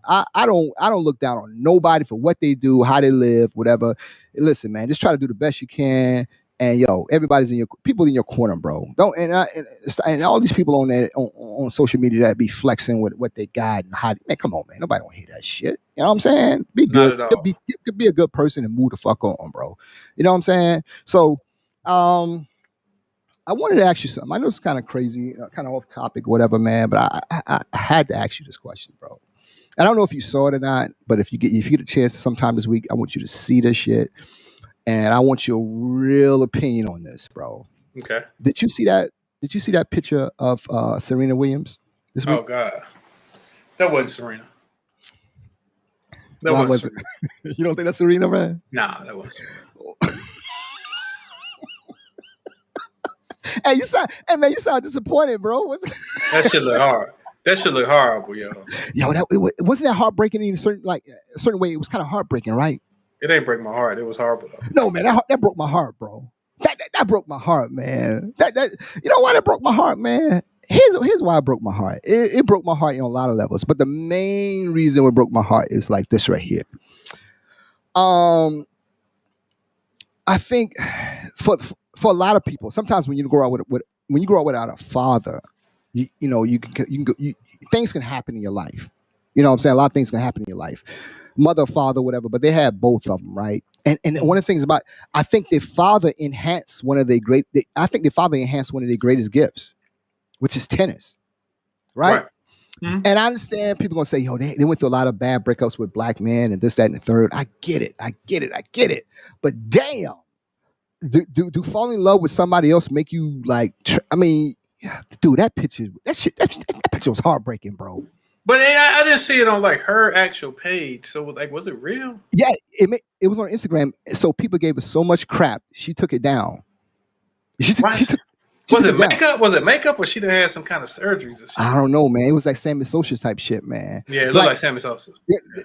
don't look down on nobody for what they do, how they live, whatever. Listen, man, just try to do the best you can And yo, everybody's in your people in your corner, bro. Don't and all these people on there on social media that be flexing with what they got and how. Man, come on, man. Nobody want to hear that shit. You know what I'm saying? Be Not good. at all. Be a good person and move the fuck on, bro. You know what I'm saying? So, I wanted to ask you something. I know it's kind of crazy, kind of off topic, or whatever, man. But I had to ask you this question, bro. I don't know if you saw it or not, but if you get a chance sometime this week, I want you to see this shit, and I want your real opinion on this, bro. Okay. Did you see that? Did you see that picture of Serena Williams this week? Oh God, that wasn't Serena. That Why wasn't was it? Serena. You don't think that's Serena, man? Nah, that wasn't Serena. Hey, hey man, you sound disappointed, bro. That shit look hard. That shit look horrible, yo. Yo, wasn't that heartbreaking in a certain way. It was kind of heartbreaking, right? It ain't break my heart. It was horrible though. No, man, that broke my heart, bro. That broke my heart, man. That you know why that broke my heart, man? Here's why it broke my heart. It broke my heart on a lot of levels, but the main reason it broke my heart is like this right here. I think for a lot of people, sometimes when you grow up without a father, you can go, things can happen in your life. You know what I'm saying? A lot of things can happen in your life. Mother, father, whatever, but they had both of them, right? And one of the things about, I think their father enhanced one of their greatest gifts, which is tennis, right? Mm-hmm. And I understand people gonna say, yo, they went through a lot of bad breakups with black men and this, that, and the third. I get it. But damn, do falling in love with somebody else make you like? I mean, dude, that picture was heartbreaking, bro. But I didn't see it on like her actual page. So like, was it real? Yeah, it was on Instagram. So people gave her so much crap, she took it down. Was it makeup? Was it makeup, or she done had some kind of surgeries? I don't know, man. It was like Sammy Sosa's type shit, man. Yeah, it looked like Sammy Sosa.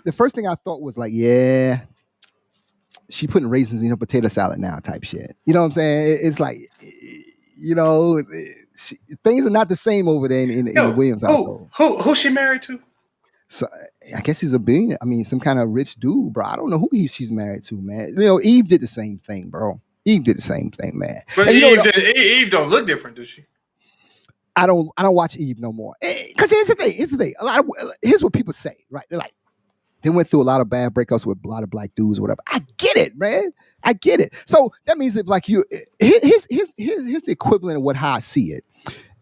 The first thing I thought was like, yeah, she putting raisins in her potato salad now, type shit. You know what I'm saying? It's like, you know, things are not the same over there in the Williams household. Who she married to? So I guess he's a billionaire. I mean, some kind of rich dude, bro. I don't know who she's married to, man. You know, Eve did the same thing, bro. Eve did the same thing, man. But Eve don't look different, does she? I don't watch Eve no more. Because here's the thing. Here's what people say, right? They're like, they went through a lot of bad breakups with a lot of black dudes or whatever. I get it, man. I get it. So that means if like here's the equivalent of how I see it.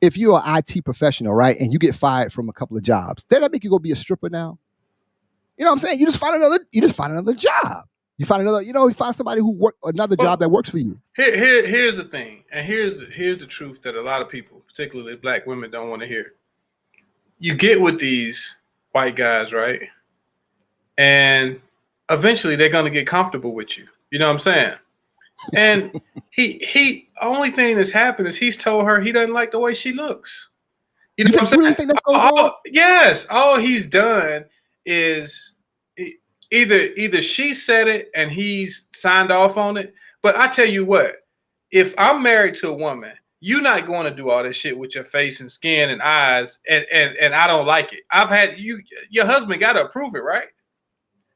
If you're an IT professional, right, and you get fired from a couple of jobs, does that make you go be a stripper now? You know what I'm saying? You just find another job. You find somebody who work another job that works for you. Here's the thing, and here's the truth that a lot of people, particularly black women, don't want to hear. You get with these white guys, right? And eventually they're gonna get comfortable with you. You know what I'm saying? And he only thing that's happened is he's told her he doesn't like the way she looks. You know what I'm saying? Really think that's going on? Yes. All he's done is either she said it and he's signed off on it. But I tell you what, if I'm married to a woman, you're not going to do all this shit with your face and skin and eyes, and I don't like it. Your husband got to approve it, right?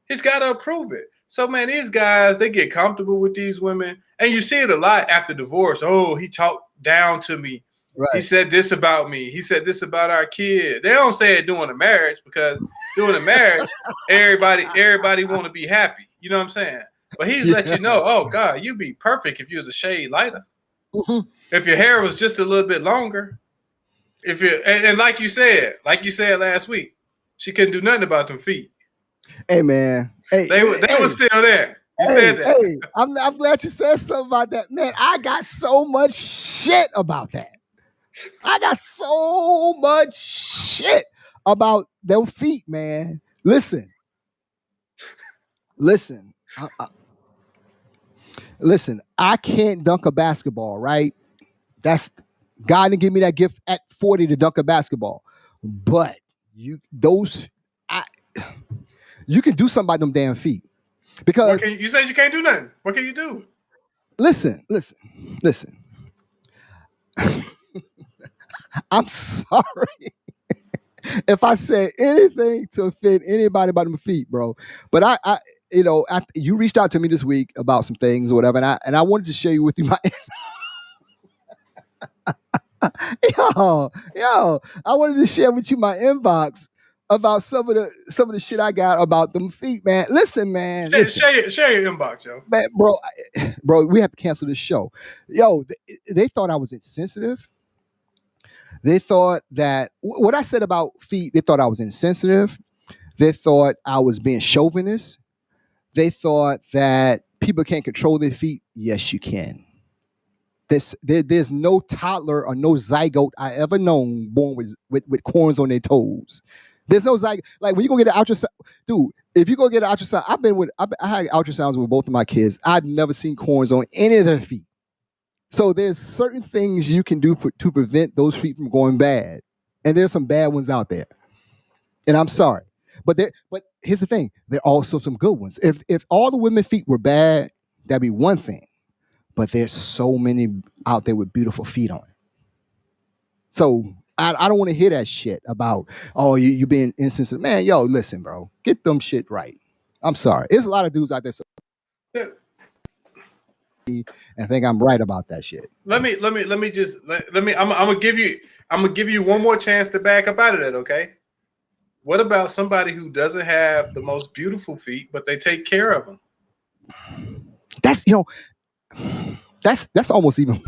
He's got to approve it. So, man, these guys, they get comfortable with these women. And you see it a lot after divorce. Oh, he talked down to me. Right. He said this about me. He said this about our kid. They don't say it during the marriage, because during the marriage, everybody want to be happy. You know what I'm saying? But he's let you know, oh, God, you'd be perfect if you was a shade lighter. Mm-hmm. If your hair was just a little bit longer. And like you said last week, she couldn't do nothing about them feet. Hey, man. Hey, they were still there. You said that. Hey, I'm glad you said something about that. Man, I got so much shit about that. I got so much shit about them feet, man. Listen. Listen, I can't dunk a basketball, right? That's God didn't give me that gift at 40 to dunk a basketball. But you can do something about them damn feet. Because you said you can't do nothing. What can you do? Listen. I'm sorry. if I said anything to offend anybody about my feet, bro. But you reached out to me this week about some things or whatever, and I wanted to share you with you my I wanted to share with you my inbox about some of the shit I got about them feet, man. Listen, man, listen. Share your inbox, yo. Man, bro, we have to cancel this show. Yo, they thought I was insensitive. They thought that what I said about feet, they thought I was insensitive. They thought I was being chauvinist. They thought that people can't control their feet. Yes, you can. There's no toddler or no zygote I ever known born with corns on their toes. There's no zygote. Like when you go get an ultrasound, dude. If you go get an ultrasound, I had ultrasounds with both of my kids. I've never seen corns on any of their feet. So there's certain things you can do to prevent those feet from going bad, and there's some bad ones out there. And I'm sorry, but here's the thing: there are also some good ones. If all the women's feet were bad, that'd be one thing. But there's so many out there with beautiful feet on. So I don't want to hear that shit about, oh, you being insensitive. Man, yo, listen, bro. Get them shit right. I'm sorry. There's a lot of dudes out there and think I'm right about that shit. I'm gonna give you one more chance to back up out of that, okay? What about somebody who doesn't have the most beautiful feet, but they take care of them? That's almost even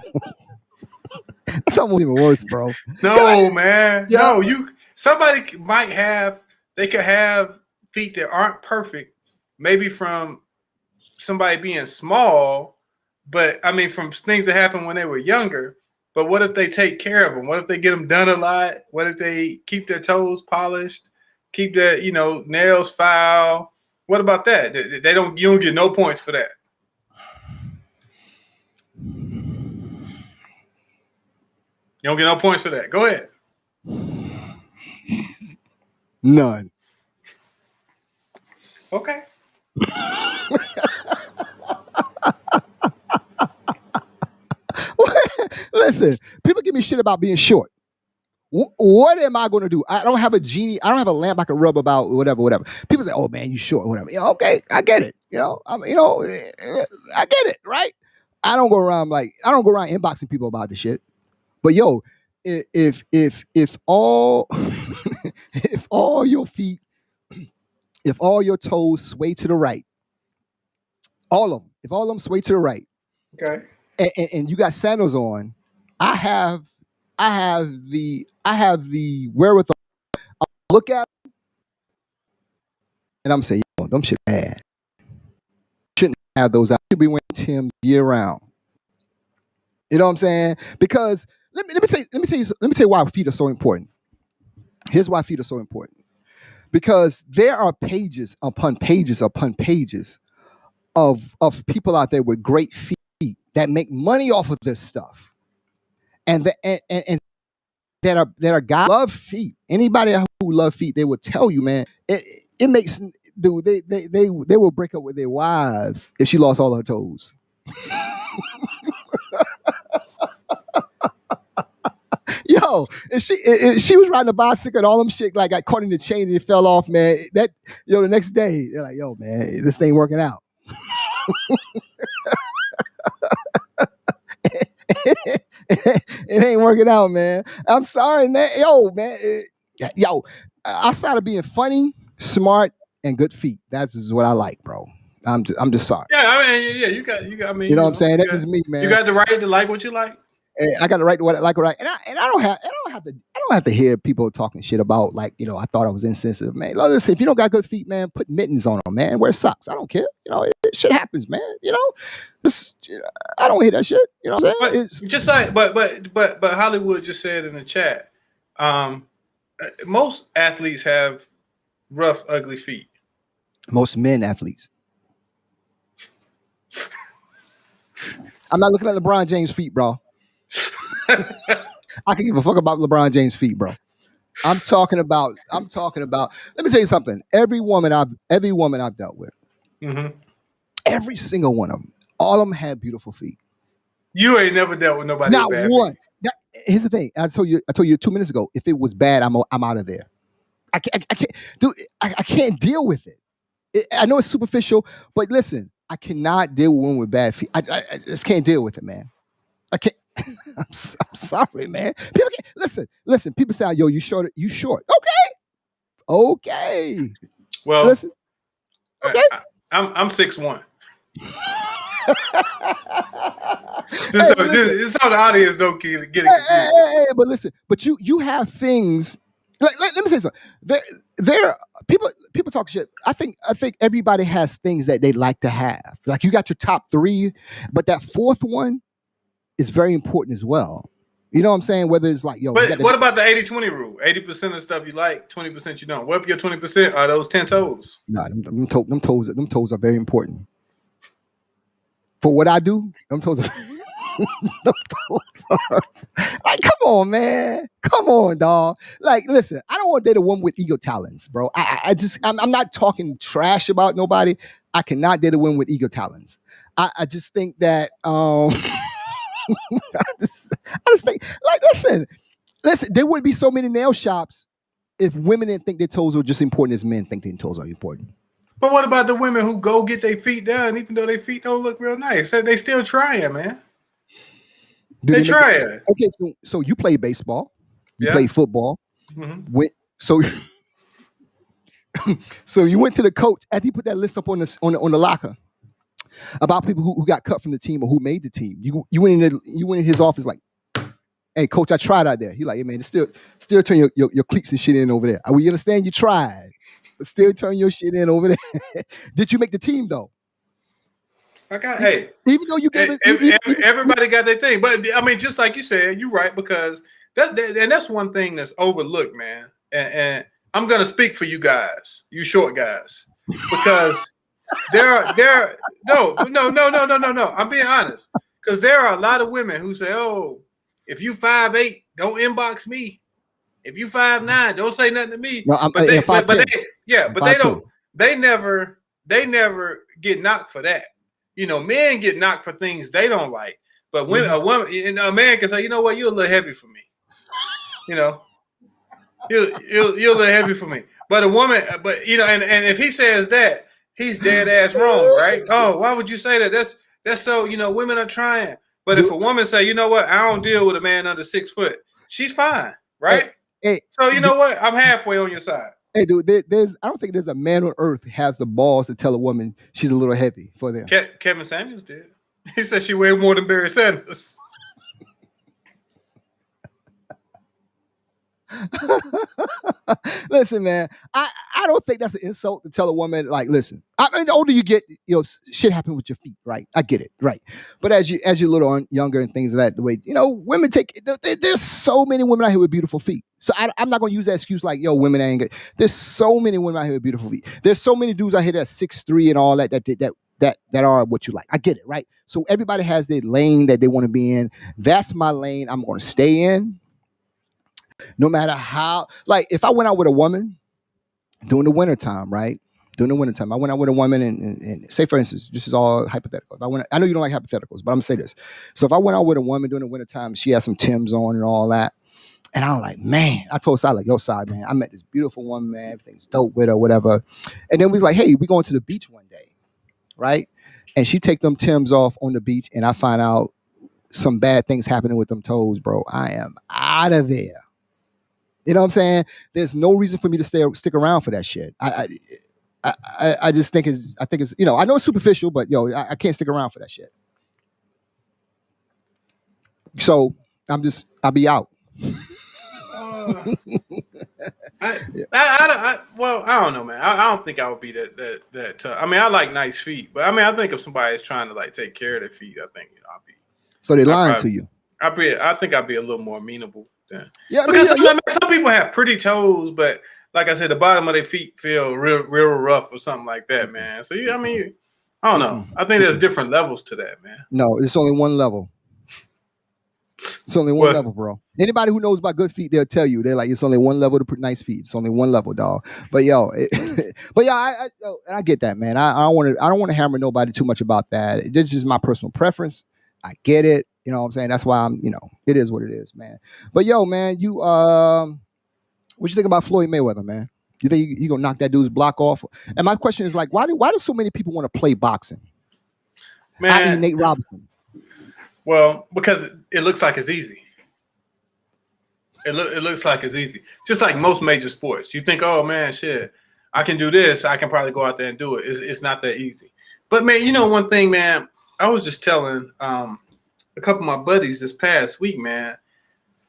that's almost even worse, bro. No, man. Yeah. No, somebody could have feet that aren't perfect, maybe from somebody being small, but I mean from things that happened when they were younger. But what if they take care of them? What if they get them done a lot? What if they keep their toes polished, keep their nails filed? What about that? You don't get no points for that. You don't get no points for that. Go ahead. None. Okay. Listen, people give me shit about being short. What am I going to do? I don't have a genie. I don't have a lamp I can rub about whatever. People say, "Oh man, you short, whatever." Okay, I get it. I get it, right? I don't go around inboxing people about this shit. But yo, if all if all your feet, if all your toes sway to the right, all of them, if all of them sway to the right, okay, and you got sandals on, I have the wherewithal. I'll look at them and I'm saying, yo, them shit bad. Shouldn't have those out. Should be wearing Tim's year round. You know what I'm saying? Because let me tell you why feet are so important. Here's why feet are so important. Because there are pages upon pages upon pages of people out there with great feet that make money off of this stuff, and that are guys who love feet. Anybody who love feet, they will tell you, man, it makes, dude, they will break up with their wives if she lost all her toes. Yo, if she was riding a bicycle and all them shit like got caught in the chain and it fell off, man. The next day they're like, yo, man, this thing working out. It ain't working out, man. I'm sorry, man. Yo, outside of being funny, smart, and good feet, that's just what I like, bro. I'm just sorry. Yeah, I mean, yeah, you got. I mean, you know what I'm saying? That's just me, man. You got the right to like what you like. I got the right to what I like, right? And I don't have to hear people talking shit about like, I thought I was insensitive, man. Listen, if you don't got good feet, man, put mittens on them, man. Wear socks. I don't care. Shit happens, man. I don't hear that shit. You know what I'm saying? But just like, but Hollywood just said in the chat, most athletes have rough, ugly feet. Most men athletes. I'm not looking at LeBron James' feet, bro. I can give a fuck about LeBron James' feet, bro. I'm talking about. Let me tell you something. Every woman I've dealt with, mm-hmm. every single one of them, all of them had beautiful feet. You ain't never dealt with nobody. Not one. Here's the thing. I told you 2 minutes ago. If it was bad, I'm out of there. I can't, dude. I can't deal with it. I know it's superficial, but listen, I cannot deal with women with bad feet. I just can't deal with it, man. I can't. I'm sorry, man. People can't listen. People say, "Yo, you short. You short." Okay. Well, Listen. Okay. I'm 6'1". Hey, but listen. This so the audience don't get it confused. But listen. But you have things. Let me say something. There. People talk shit. I think everybody has things that they like to have. Like you got your top 3, but that fourth one is very important as well. You know what I'm saying? Whether it's like, yo, but what about the 80-20 rule? 80% of stuff you like, 20% you don't. What if your 20% are those 10 toes? Nah, them toes are very important. For what I do, them toes are them toes are like, come on, man. Come on, dog. Like, listen, I don't want to date a woman with ego talents, bro. I'm not talking trash about nobody. I cannot date a woman with ego talents. I just think that I just think, like, listen, there would be so many nail shops if women didn't think their toes were just important as men think their toes are important. But what about the women who go get their feet done, even though their feet don't look real nice? They still trying, man. They trying. Okay, so you play baseball, you play football. Mm-hmm. So you went to the coach after he put that list up on the locker about people who got cut from the team or who made the team. You went in his office like, hey, coach, I tried out there. He like, hey, man, still turn your cleats and shit in over there. We understand you tried, but still turn your shit in over there. Did you make the team though? Even though you gave everybody got their thing, but I mean, just like you said, you're right, because that's one thing that's overlooked, man. And I'm gonna speak for you guys, you short guys, because no. I'm being honest, because there are a lot of women who say, "Oh, if you 5'8", don't inbox me. If you 5'9", don't say nothing to me." No, They never get knocked for that. You know, men get knocked for things they don't like, but when a man can say, "You know what, you're a little heavy for me." You know, you're a little heavy for me. But a woman, and if he says that, he's dead ass wrong, right? Oh, why would you say that? That's so, women are trying. But if a woman say, "You know what, I don't deal with a man under 6 foot," she's fine, right? So you know what, I'm halfway on your side. Hey, dude, I don't think there's a man on earth has the balls to tell a woman she's a little heavy for them. Kevin Samuels did. He said she weighed more than Barry Sanders. Listen, man, I don't think that's an insult to tell a woman, like, listen, I mean, the older you get, shit happens with your feet, right? I get it, right? But as you're a little younger and things like that, the way, women there's so many women out here with beautiful feet. So I'm not going to use that excuse like, yo, women ain't good. There's so many women out here with beautiful feet. There's so many dudes out here that's 6'3" and all that are what you like. I get it, right? So everybody has their lane that they want to be in. That's my lane. I'm going to stay in. No matter how, like, if I went out with a woman during the wintertime, right? During the wintertime, I went out with a woman and say, for instance, this is all hypothetical. I know you don't like hypotheticals, but I'm going to say this. So if I went out with a woman during the wintertime, she had some Timbs on and all that, and I was like, man, I told Sai, like, yo, Sai, man, I met this beautiful woman, man, everything's dope with her, whatever. And then we was like, hey, we going to the beach one day, right? And she take them Timbs off on the beach, and I find out some bad things happening with them toes, bro. I am out of there. You know what I'm saying? There's no reason for me to stick around for that shit. I just think it's I know it's superficial, but I can't stick around for that shit. So I'll be out. I don't know, man. I don't think I would be that tough. I mean, I like nice feet, but I mean, I think if somebody is trying to like take care of their feet, I think I'll be. So they're lying to you. I think I'd be a little more amenable. Yeah, because some people have pretty toes, but like I said, the bottom of their feet feel real rough or something like that, man. So I don't know. I think there's different levels to that, man. No, it's only one level. It's only one level, bro. Anybody who knows about good feet, they'll tell you. They're like, it's only one level to put nice feet. It's only one level, dog. But I get that, man. I don't want to hammer nobody too much about that. This is just my personal preference. I get it. You know what I'm saying? That's why it is what it is, man. But man, what you think about Floyd Mayweather, man? You think he gonna knock that dude's block off? And my question is like, why do so many people want to play boxing? I.e. Man, Nate Robinson. well, because it looks like it's easy. It looks like it's easy. Just like most major sports. You think, oh man, shit, I can do this. I can probably go out there and do it. It's not that easy. But man, you know one thing, man, I was just telling a couple of my buddies this past week, man,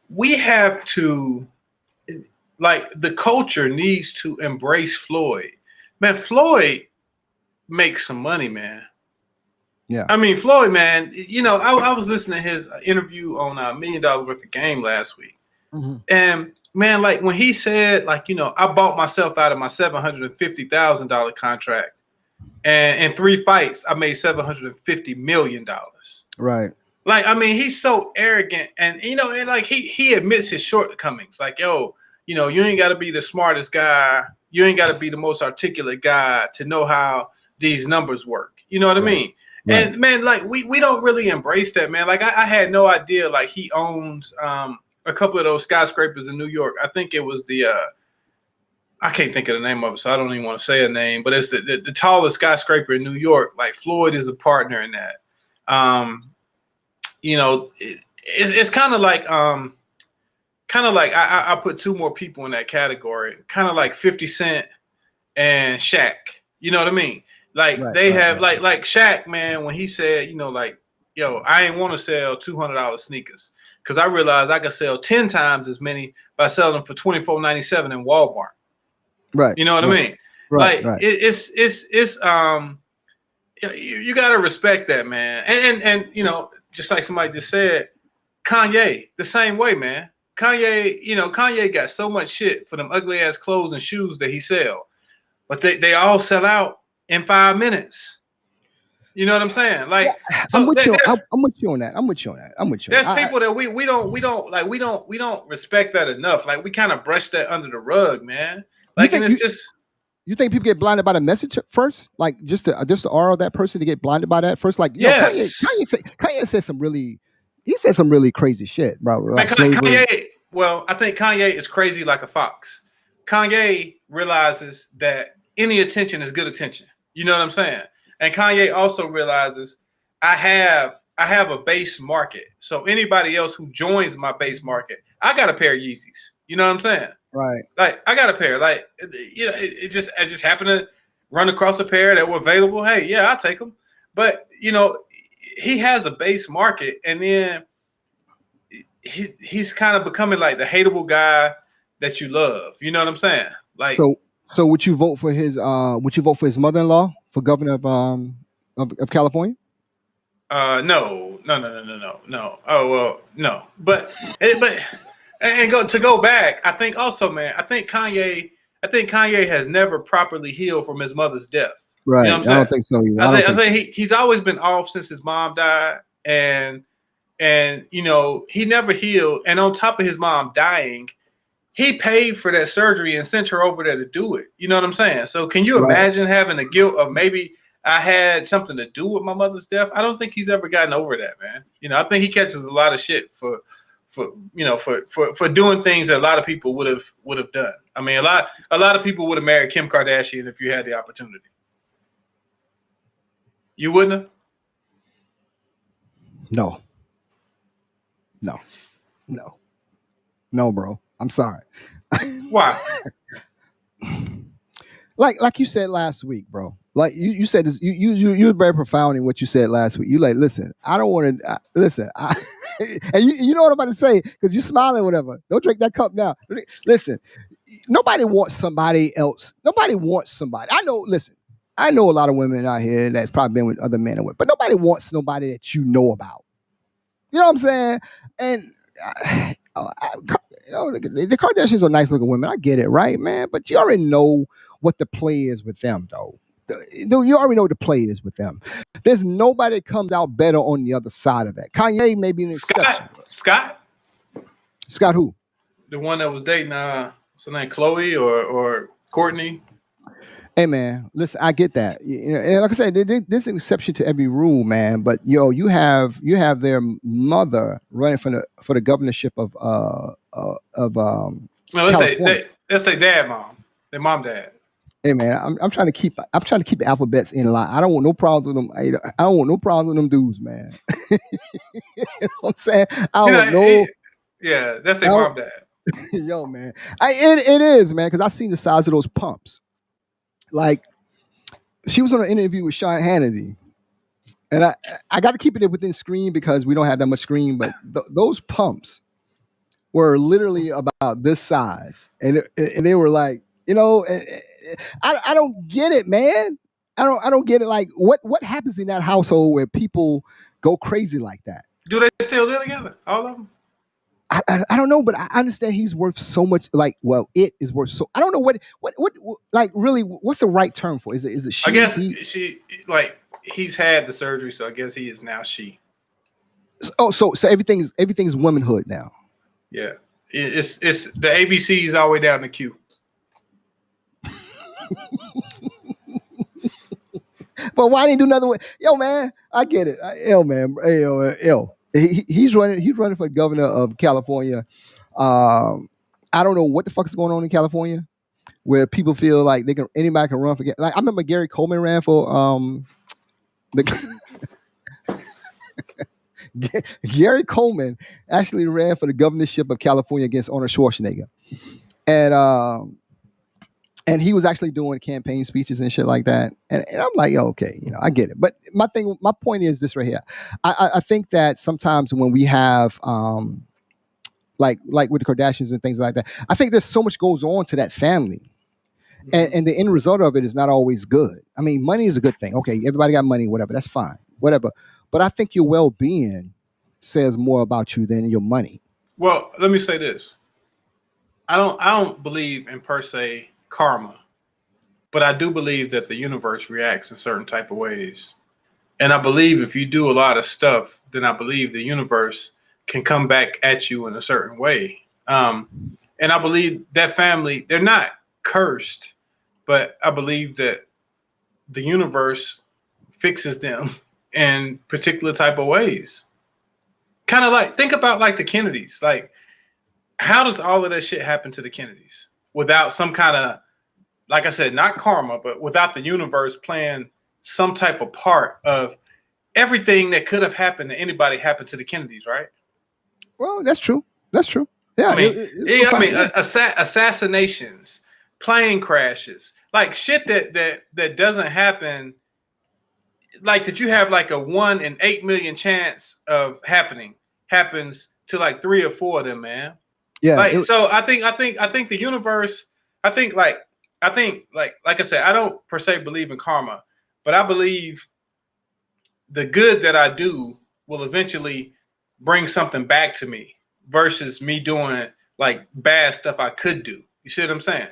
we have to, like, the culture needs to embrace Floyd. Man, Floyd makes some money, man. Yeah. I mean, Floyd, man, you know, I was listening to his interview on $1 Million Worth of Game last week. Mm-hmm. And man, like when he said, like, you know, I bought myself out of my $750,000 contract, and in 3 fights, I made $750 million. Right. Like, I mean, he's so arrogant, and you know, and like he admits his shortcomings. Like, yo, you know, you ain't got to be the smartest guy, you ain't got to be the most articulate guy to know how these numbers work. You know what I mean? Right. And man, like we don't really embrace that, man. Like I had no idea. Like he owns a couple of those skyscrapers in New York. I think it was the I can't think of the name of it, so I don't even want to say a name. But it's the tallest skyscraper in New York. Like Floyd is a partner in that. You know, it's kind of like I put 2 more people in that category. Kind of like 50 Cent and Shaq. You know what I mean? Like they have like Shaq, man, when he said, you know, like, yo, I ain't want to sell $200 sneakers because I realized I could sell 10 times as many by selling them for $24.97 in Walmart. Right. You know what I mean? Right. Like it's you gotta respect that, man. And you know, just like somebody just said, Kanye, the same way, man. Kanye got so much shit for them ugly ass clothes and shoes that he sell, but they all sell out in 5 minutes. You know what I'm saying? Like, yeah, I'm with you on that. There's people that we don't respect that enough. Like we kind of brush that under the rug, man. Like, and it's just. You think people get blinded by the message first? Like just the aura of that person to get blinded by that first? Like, yes. Kanye said some really crazy shit, bro. Like Kanye, well, I think Kanye is crazy like a fox. Kanye realizes that any attention is good attention. You know what I'm saying? And Kanye also realizes I have a base market. So anybody else who joins my base market, I got a pair of Yeezys. You know what I'm saying? Right. Like I got a pair. Like, you know, it just happened to run across a pair that were available. Hey, yeah, I'll take them. But you know, he has a base market, and then he's kind of becoming like the hateable guy that you love. You know what I'm saying? Like, so would you vote for his mother-in-law for governor of California? No. Oh well, no. But and go back. I think also, man. I think Kanye has never properly healed from his mother's death. Right. You know what I'm I don't think so either. I think he's always been off since his mom died, and you know he never healed. And on top of his mom dying, he paid for that surgery and sent her over there to do it. You know what I'm saying? So can you imagine having the guilt of maybe I had something to do with my mother's death? I don't think he's ever gotten over that, man. You know, I think he catches a lot of shit for doing things that a lot of people would have done. I mean, a lot of people would have married Kim Kardashian if you had the opportunity. You wouldn't have? No, bro. I'm sorry. Why? Like you said last week, bro. Like you said this, you were very profound in what you said last week. You like, listen, I don't want to listen. And you know what I'm about to say because you're smiling, whatever. Don't drink that cup now. Listen, nobody wants somebody else. Nobody wants somebody. I know a lot of women out here that's probably been with other men and women, but nobody wants nobody that you know about. You know what I'm saying? And the Kardashians are nice looking women. I get it, right, man? But you already know what the play is with them, though. You already know what the play is with them. There's nobody that comes out better on the other side of that. Kanye may be an exception. Scott who? The one that was dating what's her name, Chloe or Courtney? Hey man, listen, I get that. You know, and like I said, there's an exception to every rule, man. But you have their mother running for the governorship of no, let's say that's their dad mom. Their mom, dad. Hey man, I'm trying to keep the alphabets in line. I don't want no problem with them. I don't want no problem with them dudes, man. You know what I'm saying? I You don't know, want no. yeah, that's I their don't- mom, dad. Yo, man, it is, man, because I seen the size of those pumps. Like, she was on an interview with Sean Hannity, and I got to keep it within screen because we don't have that much screen. But those pumps were literally about this size, and they were like, I don't get it, man. I don't get it. Like, what happens in that household where people go crazy like that? Do they still live together? All of them? I don't know, but I understand he's worth so much. Like, well, it is worth so. I don't know what like really. What's the right term for? Is it she? I guess He? she like he's had the surgery, so I guess he is now she. Oh, so everything's womanhood now. Yeah, it's the ABCs all the way down the Q. But why didn't he do nothing with? Yo, man, I get it. Man, he's running for governor of California. I don't know what the fuck is going on in California, where people feel like anybody can run for. Like, I remember Gary Coleman ran for the. Gary Coleman actually ran for the governorship of California against Arnold Schwarzenegger, and he was actually doing campaign speeches and shit like that. And I'm like, yo, okay, I get it. But my point is this right here. I think that sometimes when we have like with the Kardashians and things like that, I think there's so much goes on to that family. And the end result of it is not always good. I mean, money is a good thing. Okay, everybody got money, whatever. That's fine, whatever. But I think your well-being says more about you than your money. Well, let me say this. I don't believe in per se karma, but I do believe that the universe reacts in certain type of ways. And I believe if you do a lot of stuff, then I believe the universe can come back at you in a certain way. And I believe that family, they're not cursed, but I believe that the universe fixes them in particular type of ways. Kind of like, think about like the Kennedys. Like, how does all of that shit happen to the Kennedys without some kind of, like I said, not karma, but without the universe playing some type of part of everything that could have happened to anybody happened to the Kennedys, right? Well, that's true. That's true. Yeah. I mean, assassinations, plane crashes, like shit that doesn't happen. Like that you have like a 1 in 8 million chance of happens to like 3 or 4 of them, man. Yeah. Like, so I think the universe, I think like I said, I don't per se believe in karma, but I believe the good that I do will eventually bring something back to me versus me doing like bad stuff I could do. You see what I'm saying?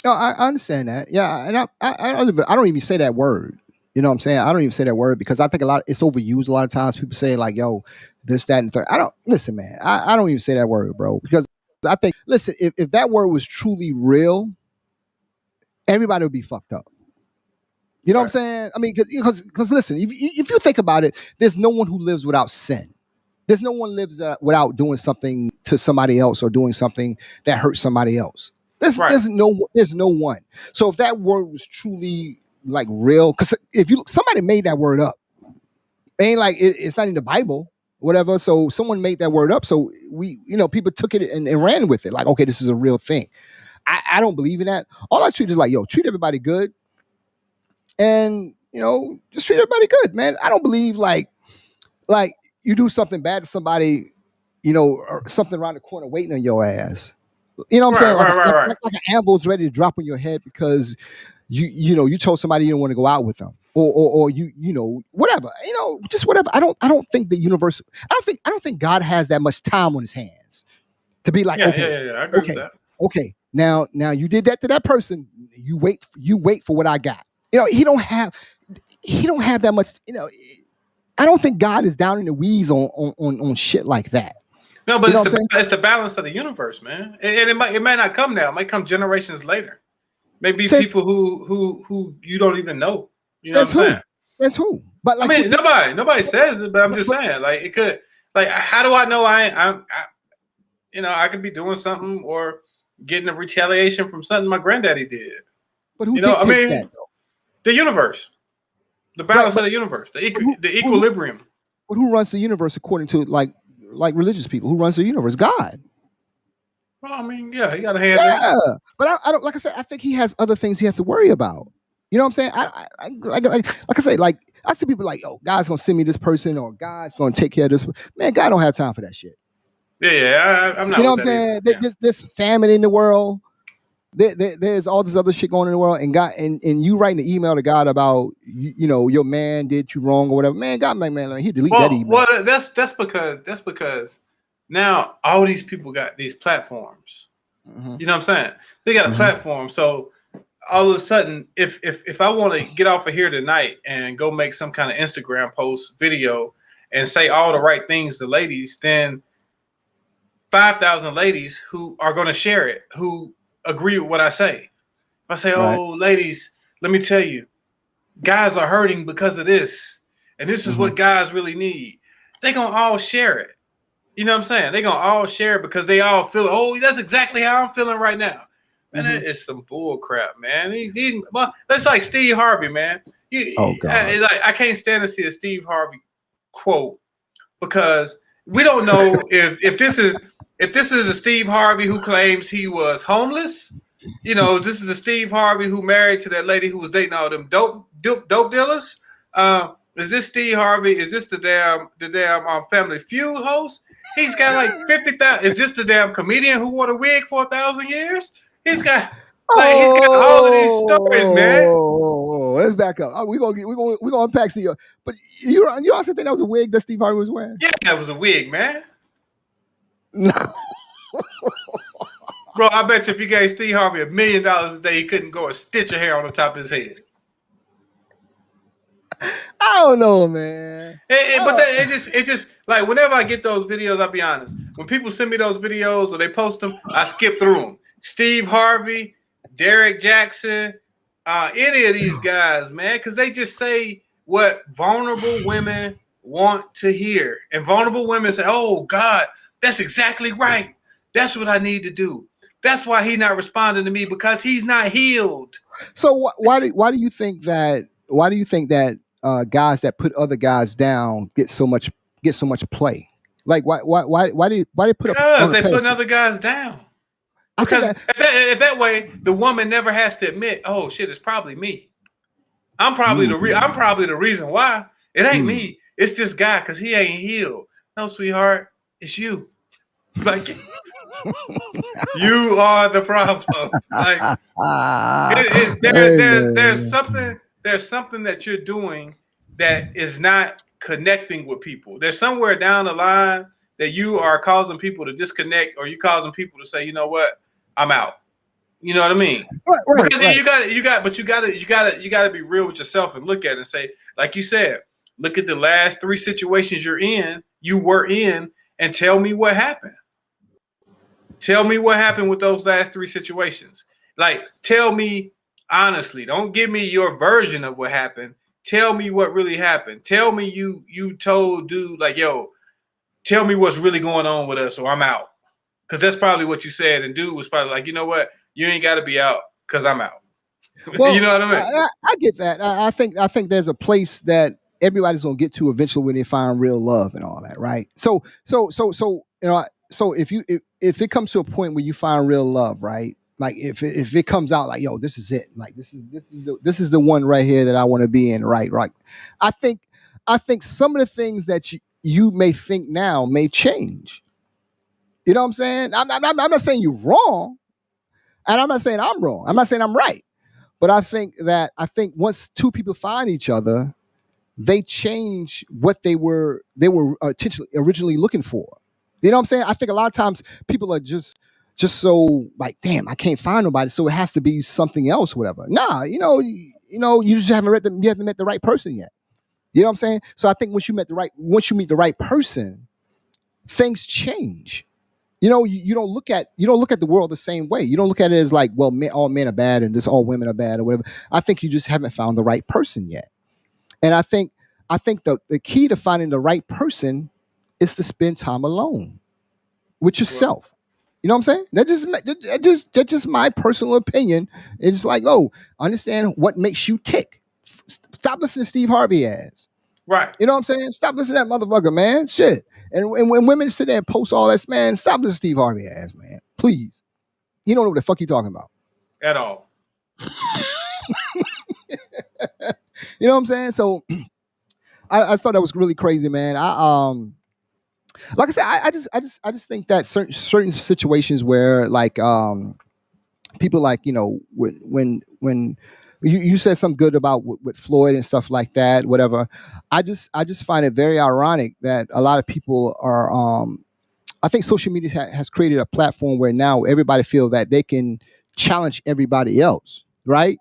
No, I understand that. Yeah, and I don't even say that word. You know what I'm saying? I don't even say that word because I think it's overused a lot of times. People say like, yo, this, that, and third. Listen, man, I don't even say that word, bro, because I think, listen, if that word was truly real, everybody would be fucked up. You know what I'm saying? I mean, because listen, if you think about it, there's no one who lives without sin. There's no one lives without doing something to somebody else or doing something that hurts somebody else. There's no one. So if that word was truly like real, because if somebody made that word up, it ain't like it's not in the Bible, whatever. So someone made that word up. So people took it and ran with it. Like, okay, this is a real thing. I don't believe in that. All I treat is like, yo, treat everybody good. And, just treat everybody good, man. I don't believe like you do something bad to somebody, or something around the corner waiting on your ass. You know what I'm saying? Like an ambulance ready to drop on your head because you told somebody you don't want to go out with them, or whatever, just whatever. I don't think the universe. I don't think God has that much time on his hands to be like, okay, I agree with that. Okay, now you did that to that person. You wait for what I got. He don't have that much. I don't think God is down in the weeds on shit like that. No, but it's the balance of the universe, man. And it might not come now. It might come generations later. Maybe people who you don't even know. You know what I'm saying? Says who? But like, I mean, nobody says it, but I'm just saying, like, it could. Like, how do I know I could be doing something, or getting a retaliation from something my granddaddy did. But who You know, I dictates that mean, though? the universe, the Right, balance of the universe, but who, the but who, equilibrium. but who runs the universe according to like religious people? Who runs the universe? God. Well, I mean, yeah, he got a hand in it. Yeah, but I don't. Like I said, I think he has other things he has to worry about. You know what I'm saying? Like I say, like I see people like, oh, God's gonna send me this person, or God's gonna take care of this. Man, God don't have time for that shit. I'm You not know with what I'm that either. saying? Yeah. This famine in the world. There's all this other shit going on in the world, and God, and you writing an email to God about you know your man did you wrong or whatever. Man, God, man, he delete that email. Well, that's because now all these people got these platforms. Mhm. You know what I'm saying? They got a Mhm. platform, so all of a sudden, if I want to get off of here tonight and go make some kind of Instagram post, video, and say all the right things to ladies, then 5,000 ladies who are going to share it, who agree with what I say. If I say, Right. oh, ladies, let me tell you, guys are hurting because of this, and this is Mhm. what guys really need. They're going to all share it. You know what I'm saying? They're going to all share it because they all feel, oh, that's exactly how I'm feeling right now. Man, that is some bull crap, man. Well, that's like Steve Harvey, man. Oh God. I can't stand to see a Steve Harvey quote because we don't know if this is a Steve Harvey who claims he was homeless. You know, this is the Steve Harvey who married to that lady who was dating all them dope dealers. Is this Steve Harvey? Is this the damn Family Feud host? He's got like 50,000. Is this the damn comedian who wore a wig for 1,000 years? He's got all of these stories, man. Oh, let's back up. We gonna unpack some. But you also think that was a wig that Steve Harvey was wearing? Yeah, that was a wig, man. No. Bro, I bet you if you gave Steve Harvey $1 million a day, he couldn't go a stitch of hair on the top of his head. I don't know, man. It just like whenever I get those videos, I'll be honest. When people send me those videos or they post them, I skip through them. Steve Harvey, Derek Jackson, any of these guys, man, because they just say what vulnerable women want to hear, and vulnerable women say, "Oh God, that's exactly right. That's what I need to do." That's why he's not responding to me because he's not healed. So why do you think that? Why do you think that guys that put other guys down get so much play? Like why do they put up Because on a they putting pedestal? other guys down. I think Because if that way, the woman never has to admit, "Oh shit, it's probably me. I'm probably the reason why. It ain't me. It's this guy because he ain't healed." No, sweetheart, it's you. Like you are the problem. Like there's something that you're doing that is not connecting with people. There's somewhere down the line that you are causing people to disconnect, or you causing people to say, you know what, I'm out. You know what I mean? Right. Because you got to be real with yourself and look at it and say, like you said, look at the last 3 situations you were in, and tell me what happened. Tell me what happened with those last 3 situations. Like, tell me honestly. Don't give me your version of what happened. Tell me what really happened. Tell me you told dude like, yo, tell me what's really going on with us, or I'm out. Because that's probably what you said, and dude was probably like, you know what, you ain't got to be out because I'm out. Well, you know what I mean? I get that. I think there's a place that everybody's gonna get to eventually when they find real love and all that, right? So you know, so if it comes to a point where you find real love, right? Like if it comes out like, yo, this is it, like this is the one right here that I want to be in, right? I think some of the things that you may think now may change. You know what I'm saying? I'm not saying you're wrong, and I'm not saying I'm wrong. I'm not saying I'm right. But I think once two people find each other, they change what they were originally looking for. You know what I'm saying? I think a lot of times people are just so like, damn, I can't find nobody, so it has to be something else, whatever. Nah, you just haven't you haven't met the right person yet. You know what I'm saying? So I think once you meet the right person, things change. You don't look at the world the same way. You don't look at it as like, well, all men are bad and this all women are bad or whatever. I think you just haven't found the right person yet. And I think the key to finding the right person is to spend time alone with Well, yourself. You know what I'm saying? That's just my personal opinion. It's like, oh, understand what makes you tick. Stop listening to Steve Harvey ass. Right. You know what I'm saying? Stop listening to that motherfucker, man. Shit. And when women sit there and post all that, man, stop listening to Steve Harvey ass, man. Please. He don't know what the fuck you talking about. At all. You know what I'm saying? So I thought that was really crazy, man. Like I said, I just think that certain situations where like people like, you know, when you said something good about with Floyd and stuff like that, whatever. I just find it very ironic that a lot of people are I think social media has created a platform where now everybody feel that they can challenge everybody else, right?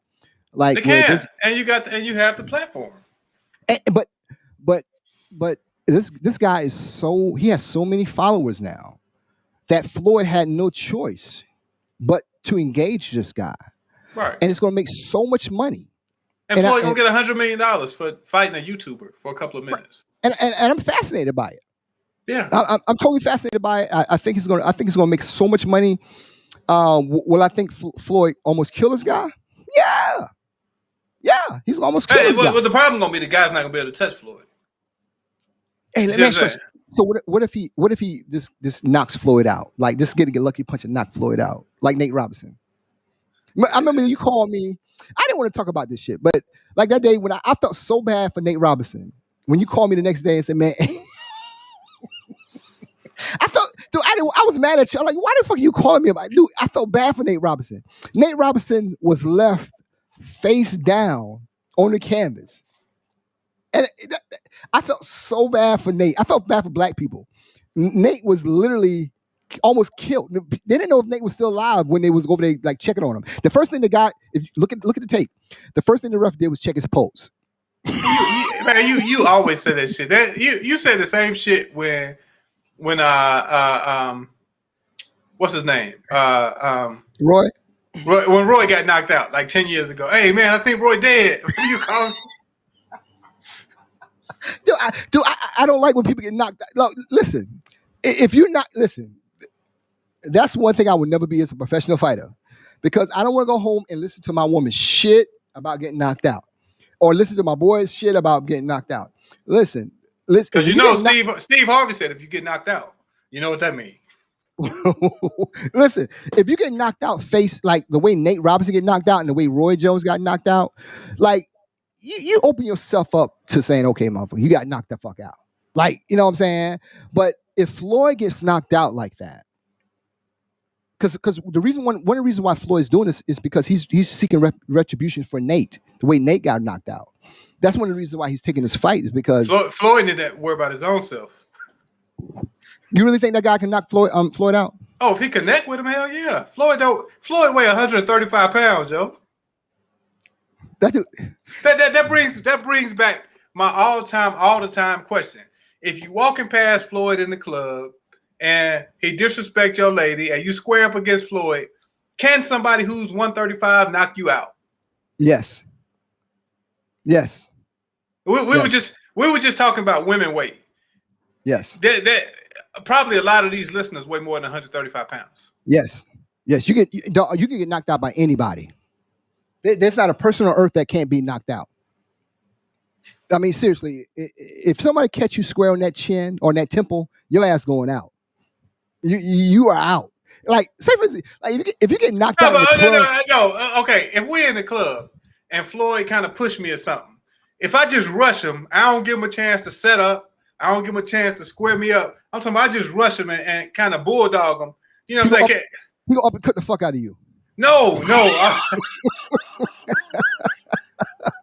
Like They where can, this and you have the platform. but but this guy he has so many followers now that Floyd had no choice but to engage this guy, Right. and it's going to make so much money. And Floyd gonna get $100 million for fighting a YouTuber for a couple of minutes. And I'm fascinated by it. Yeah, I'm totally fascinated by it. I think it's gonna make so much money. Will I think Floyd almost kill this guy? Yeah, he's almost kill this guy. Well, the problem gonna be the guy's not gonna be able to touch Floyd. Hey, let me ask you a question. So what if he just knocks Floyd out? Like just get a lucky punch and knock Floyd out, like Nate Robinson. I remember you called me. I didn't want to talk about this shit, but like that day when I felt so bad for Nate Robinson when you called me the next day and said, "Man." I felt, dude, I was mad at you. I'm like, why the fuck are you calling me about? Dude, I felt bad for Nate Robinson. Nate Robinson was left face down on the canvas. And I felt so bad for Nate. I felt bad for black people. Nate was literally almost killed. They didn't know if Nate was still alive when they was over there like checking on him. The first thing if you look at the tape, the first thing the ref did was check his pulse. You always say that shit. You said the same shit when what's his name? Roy. When Roy got knocked out like 10 years ago. Hey man, I think Roy dead. You call him? I don't like when people get knocked out. Look, listen, if you're not that's one thing I would never be as a professional fighter, because I don't want to go home and listen to my woman shit about getting knocked out, or listen to my boys shit about getting knocked out. Listen. Because you know Steve Harvey said if you get knocked out, you know what that means. Listen, if you get knocked out face like the way Nate Robinson get knocked out and the way Roy Jones got knocked out, like you open yourself up to saying, okay, motherfucker, you got knocked the fuck out. Like, you know what I'm saying? But if Floyd gets knocked out like that, because one of the reasons why Floyd's doing this is because he's seeking retribution for Nate, the way Nate got knocked out. That's one of the reasons why he's taking this fight is because Floyd didn't worry about his own self. You really think that guy can knock Floyd out? Oh, if he connect with him, hell yeah. Floyd weigh 135 pounds, yo. That brings back my all the time question. If you walking past Floyd in the club and he disrespect your lady and you square up against Floyd, can somebody who's 135 knock you out? Yes. We were just talking about women weight. Yes. That probably a lot of these listeners weigh more than 135 pounds. Yes. You can get knocked out by anybody. There's not a person on earth that can't be knocked out. I mean, seriously, if somebody catch you square on that chin or on that temple, your ass going out. You are out. Like, say for instance, like if you get knocked out in the club. No. Okay, if we're in the club and Floyd kind of pushed me or something, if I just rush him, I don't give him a chance to set up. I don't give him a chance to square me up. I'm talking about I just rush him and kind of bulldog him. You know what I'm saying? He gonna uppercut the fuck out of you. No. No.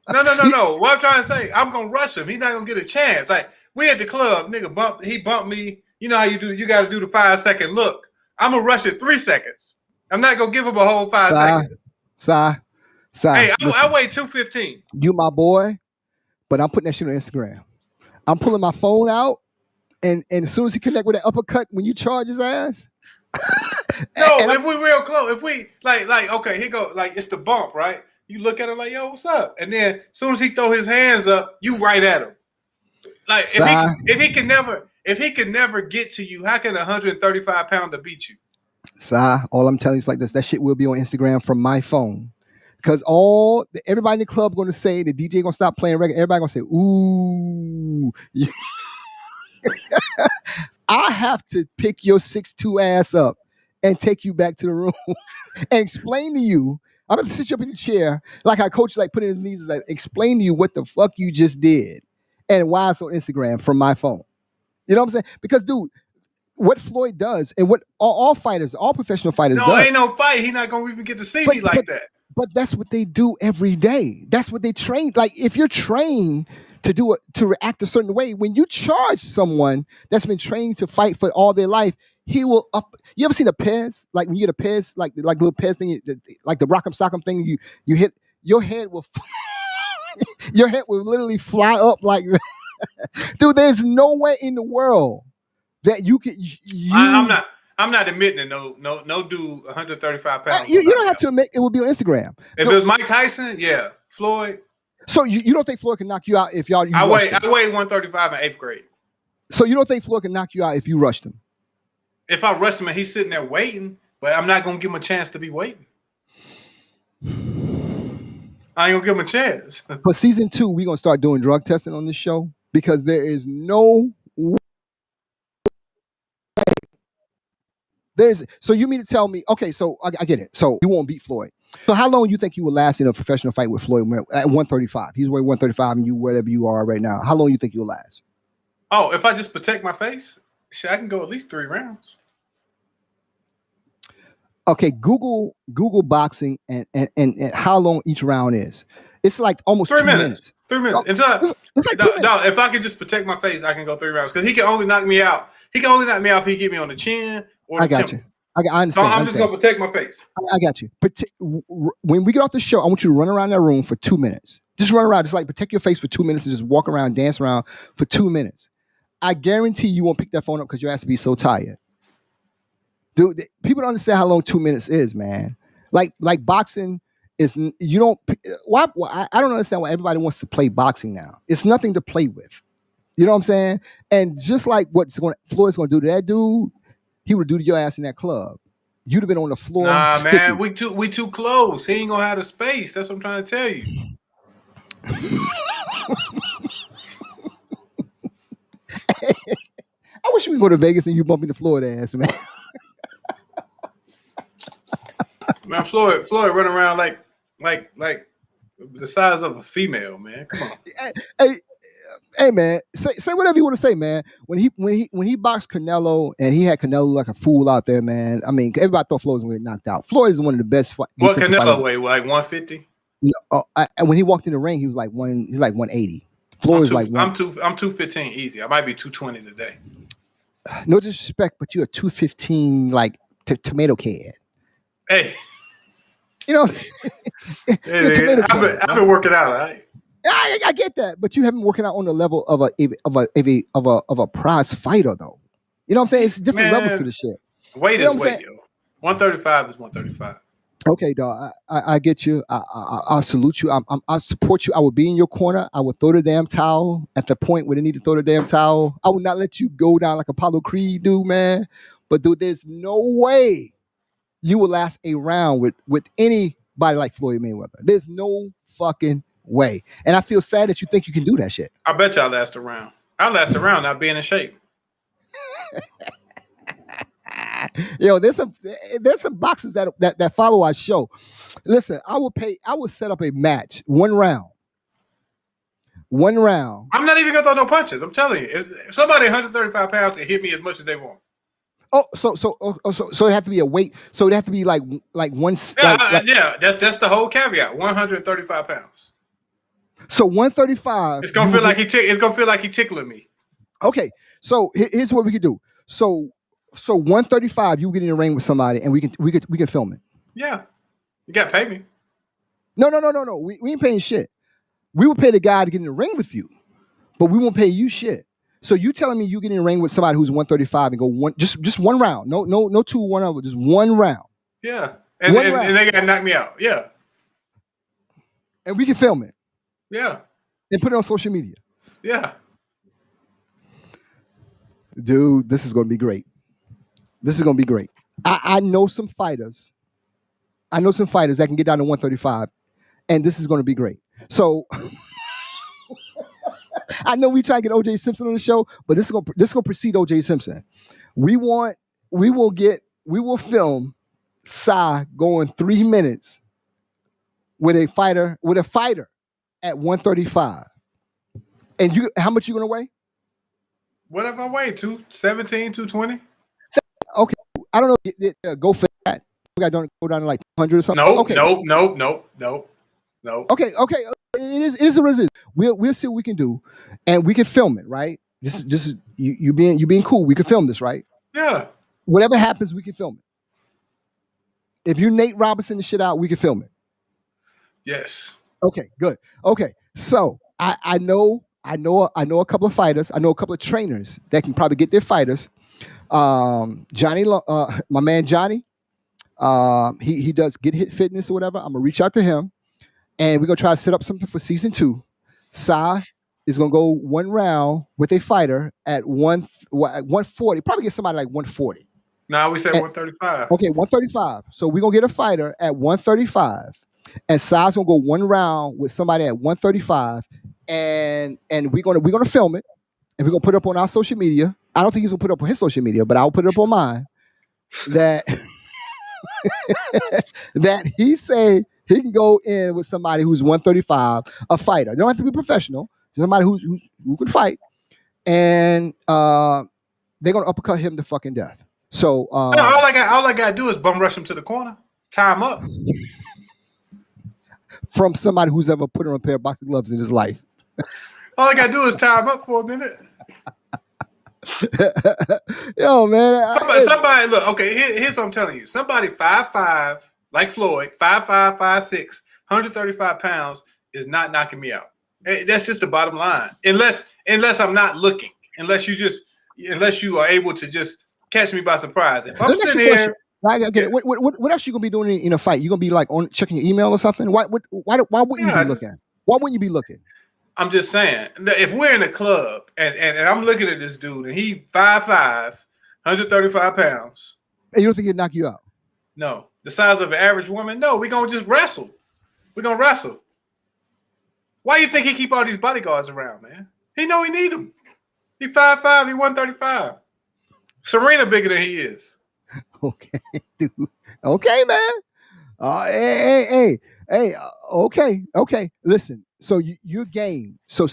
What I'm trying to say, I'm gonna rush him. He's not gonna get a chance. Like we at the club, nigga he bumped me. You know how you do? You got to do the 5-second look. I'm gonna rush it 3 seconds. I'm not gonna give him a whole 5 seconds. Hey, I weigh 215. You my boy, but I'm putting that shit on Instagram. I'm pulling my phone out, and as soon as he connect with that uppercut, when you charge his ass. If we real close, if we like, okay, here go, like it's the bump, right? You look at him like, yo, what's up? And then as soon as he throw his hands up, you right at him. Like if he can never get to you, how can a 135 pounder beat you? All I'm telling you is like this. That shit will be on Instagram from my phone. Because everybody in the club going to say the DJ going to stop playing record. Everybody going to say, ooh. I have to pick your 6'2" ass up and take you back to the room and explain to you. I'm going to sit you up in the chair like our coach like put in his knees, like explain to you what the fuck you just did and why it's on Instagram from my phone. You know what I'm saying? Because, dude, what Floyd does and what all fighters, all professional fighters No, does. ain't no fight. He not gonna even get to see me like that. But that's what they do every day. That's what they train. Like if you're trained to react a certain way, when you charge someone that's been trained to fight for all their life, he will up. You ever seen a Pez? Like when you get a Pez, like little Pez thing, like the Rock'em Sock'em thing, you hit your head will. Your head will literally fly up like that. Dude, there's no way in the world that you can. I'm not admitting no dude 135 pounds. You don't have to admit it will be on Instagram. If it was Mike Tyson, yeah, Floyd. So you don't think Floyd can knock you out if y'all? I weighed 135 in 8th grade. So you don't think Floyd can knock you out if you rushed him? If I rushed him and he's sitting there waiting, but I'm not gonna give him a chance to be waiting. I ain't gonna give him a chance. For season 2, we're gonna start doing drug testing on this show because there is no way. So you mean to tell me? Okay, so I get it. So you won't beat Floyd. So how long do you think you will last in a professional fight with Floyd at 135? He's weighing 135, and you wherever you are right now. How long do you think you'll last? Oh, if I just protect my face, shit, I can go at least 3 rounds. Okay, Google boxing and how long each round is. It's like almost 3 2 minutes. 3 minutes. It's like 2 minutes. No, if I can just protect my face, I can go 3 rounds because he can only knock me out. He can only knock me out if he get me on the chin or the temple. You. I understand. So I'm just gonna protect my face. I got you. When we get off the show, I want you to run around that room for 2 minutes. Just run around, just like protect your face for 2 minutes and just walk around, dance around for 2 minutes. I guarantee you won't pick that phone up because your ass will be so tired. Dude, people don't understand how long 2 minutes is, man. Like boxing is, you don't. Why? I don't understand why everybody wants to play boxing now. It's nothing to play with. You know what I'm saying? And just like Floyd's going to do to that dude, he would do to your ass in that club. You'd have been on the floor. Nah, sticky. man, we too close. He ain't gonna have the space. That's what I'm trying to tell you. I wish we could go to Vegas and you bumping the Florida ass, man. Man, Floyd running around like the size of a female, man. Come on. Hey, man, say whatever you want to say, man. When he boxed Canelo and he had Canelo like a fool out there, man. I mean, everybody thought Floyd was going to get knocked out. Floyd is one of the best. What Canelo weigh? Like 150? No, when he walked in the ring, he was like 180. Floyd is like I'm 215 easy. I might be 220 today. No disrespect, but you're a 215 like tomato can. Hey, you know, I've been working out. Right? I get that, but you haven't been working out on the level of a prize fighter, though. You know what I'm saying? It's different levels to the shit. Weight is weight, yo. 135 is 135. Okay, dog. I get you. I salute you. I support you. I will be in your corner. I will throw the damn towel at the point where they need to throw the damn towel. I will not let you go down like Apollo Creed, dude, man. But dude, there's no way you will last a round with anybody like Floyd Mayweather. There's no fucking way. And I feel sad that you think you can do that shit. I bet you I'll last a round. I'll last a round not being in shape. Yo, there's some boxes that follow our show. Listen, I will set up a match, one round. I'm not even gonna throw no punches. I'm telling you, if somebody 135 pounds can hit me as much as they want. Oh, so it have to be a weight. So it have to be like one. Yeah, that's the whole caveat. 135 pounds. So 135. It's gonna feel like he tickling me. Okay, so here's what we could do. So 135, you get in the ring with somebody, and we can film it. Yeah, you got to pay me. No. We ain't paying shit. We will pay the guy to get in the ring with you, but we won't pay you shit. So you telling me you get in the ring with somebody who's 135 and go just one round? No 2-1 over, just one round. Yeah, and they got to knock me out. Yeah, and we can film it. Yeah, and put it on social media. Yeah, dude, this is going to be great. I know some fighters. I know some fighters that can get down to 135, and this is going to be great. So I know we try to get OJ Simpson on the show, but this is gonna precede OJ Simpson. We want we will film Sai going 3 minutes with a fighter at 135. And you, how much you gonna weigh? Whatever I weigh, 217, 220. Okay, I don't know. Go for that. We got to go down to like 100 or something. Nope, okay. nope. Okay. It is a resist. We'll see what we can do, and we can film it. Right? This is you being cool. We can film this, right? Yeah. Whatever happens, we can film it. If you Nate Robinson the shit out, we can film it. Yes. Okay, good. Okay, so I know a couple of fighters. I know a couple of trainers that can probably get their fighters. Johnny, my man Johnny, he does Get Hit Fitness or whatever. I'm gonna reach out to him, and we're gonna try to set up something for season 2. Sai is gonna go one round with a fighter at 140. Probably get somebody like 140. Now we said 135. Okay, 135. So we're gonna get a fighter at 135, and Sai's gonna go one round with somebody at 135, and we're gonna film it, and we're gonna put it up on our social media. I don't think he's gonna put it up on his social media, but I'll put it up on mine. That that he say he can go in with somebody who's 135, a fighter. They don't have to be professional. Somebody who can fight, and they're gonna uppercut him to fucking death. So all I gotta do is bum rush him to the corner, tie him up. From somebody who's ever put on a pair of boxing gloves in his life. All I gotta do is tie him up for a minute. Yo, man. Somebody look, okay, here's what I'm telling you. Somebody 5'5", like Floyd, 5'5", 5'6", 135 pounds is not knocking me out. That's just the bottom line. Unless I'm not looking. Unless you are able to just catch me by surprise. If I'm sitting here, I get it. What else you gonna be doing in a fight? You gonna be like on checking your email or something? Why wouldn't you be looking? Why wouldn't you be looking? I'm just saying that if we're in a club and I'm looking at this dude and he 5'5", 135 pounds, and you don't think he'd knock you out? No, the size of an average woman. No, we're gonna just wrestle. We're gonna wrestle. Why you think he keep all these bodyguards around, man? He know he need them. He 5'5", he 135. Serena bigger than he is. Okay, dude. Okay, man. Hey. Okay. Listen. So you're game. So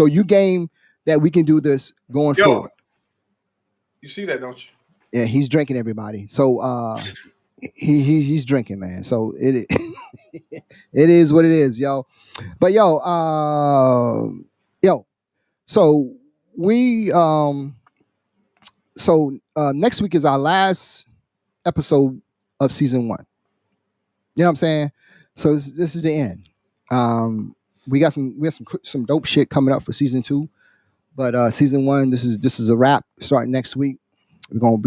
you game that we can do this going forward. You see that, don't you? Yeah, he's drinking, everybody. So he's drinking, man. So it is what it is, yo. But yo. So we next week is our last episode of season 1. You know what I'm saying? So this is the end. We got some dope shit coming up for season 2, but season 1, this is a wrap. Starting next week, we're gonna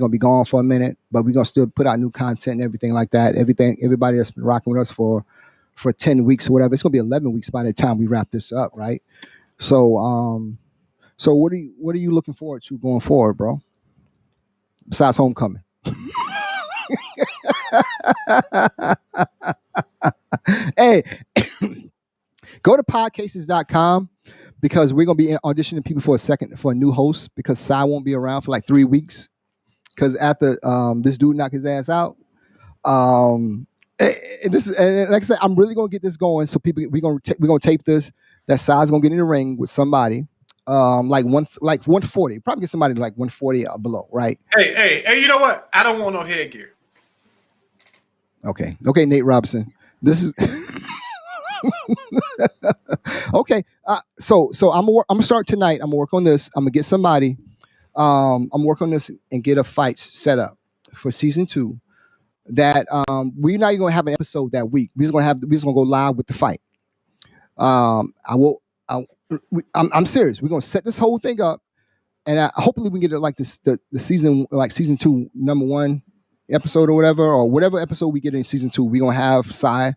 be gone for a minute, but we're gonna still put out new content and everything like that. Everybody that's been rocking with us for 10 weeks or whatever, it's gonna be 11 weeks by the time we wrap this up, right? So what are you looking forward to going forward, bro? Besides homecoming. Hey, go to podcases.com because we're gonna be auditioning people for a new host because Sai won't be around for like 3 weeks because after this dude knocked his ass out. And like I said, I'm really gonna get this going. So we're gonna tape this. That Sai's gonna get in the ring with somebody. Like 140. Probably get somebody like 140 or below, right? Hey, you know what? I don't want no headgear. Okay, Nate Robinson. This is okay. So I'm gonna start tonight. I'm gonna work on this. I'm gonna get somebody. I'm working on this and get a fight set up for season 2. That we're not even gonna have an episode that week. We're just gonna go live with the fight. I'm serious. We're gonna set this whole thing up, and hopefully we can get it like this the season 2 number 1 episode or whatever episode we get in season 2. We're gonna have Sai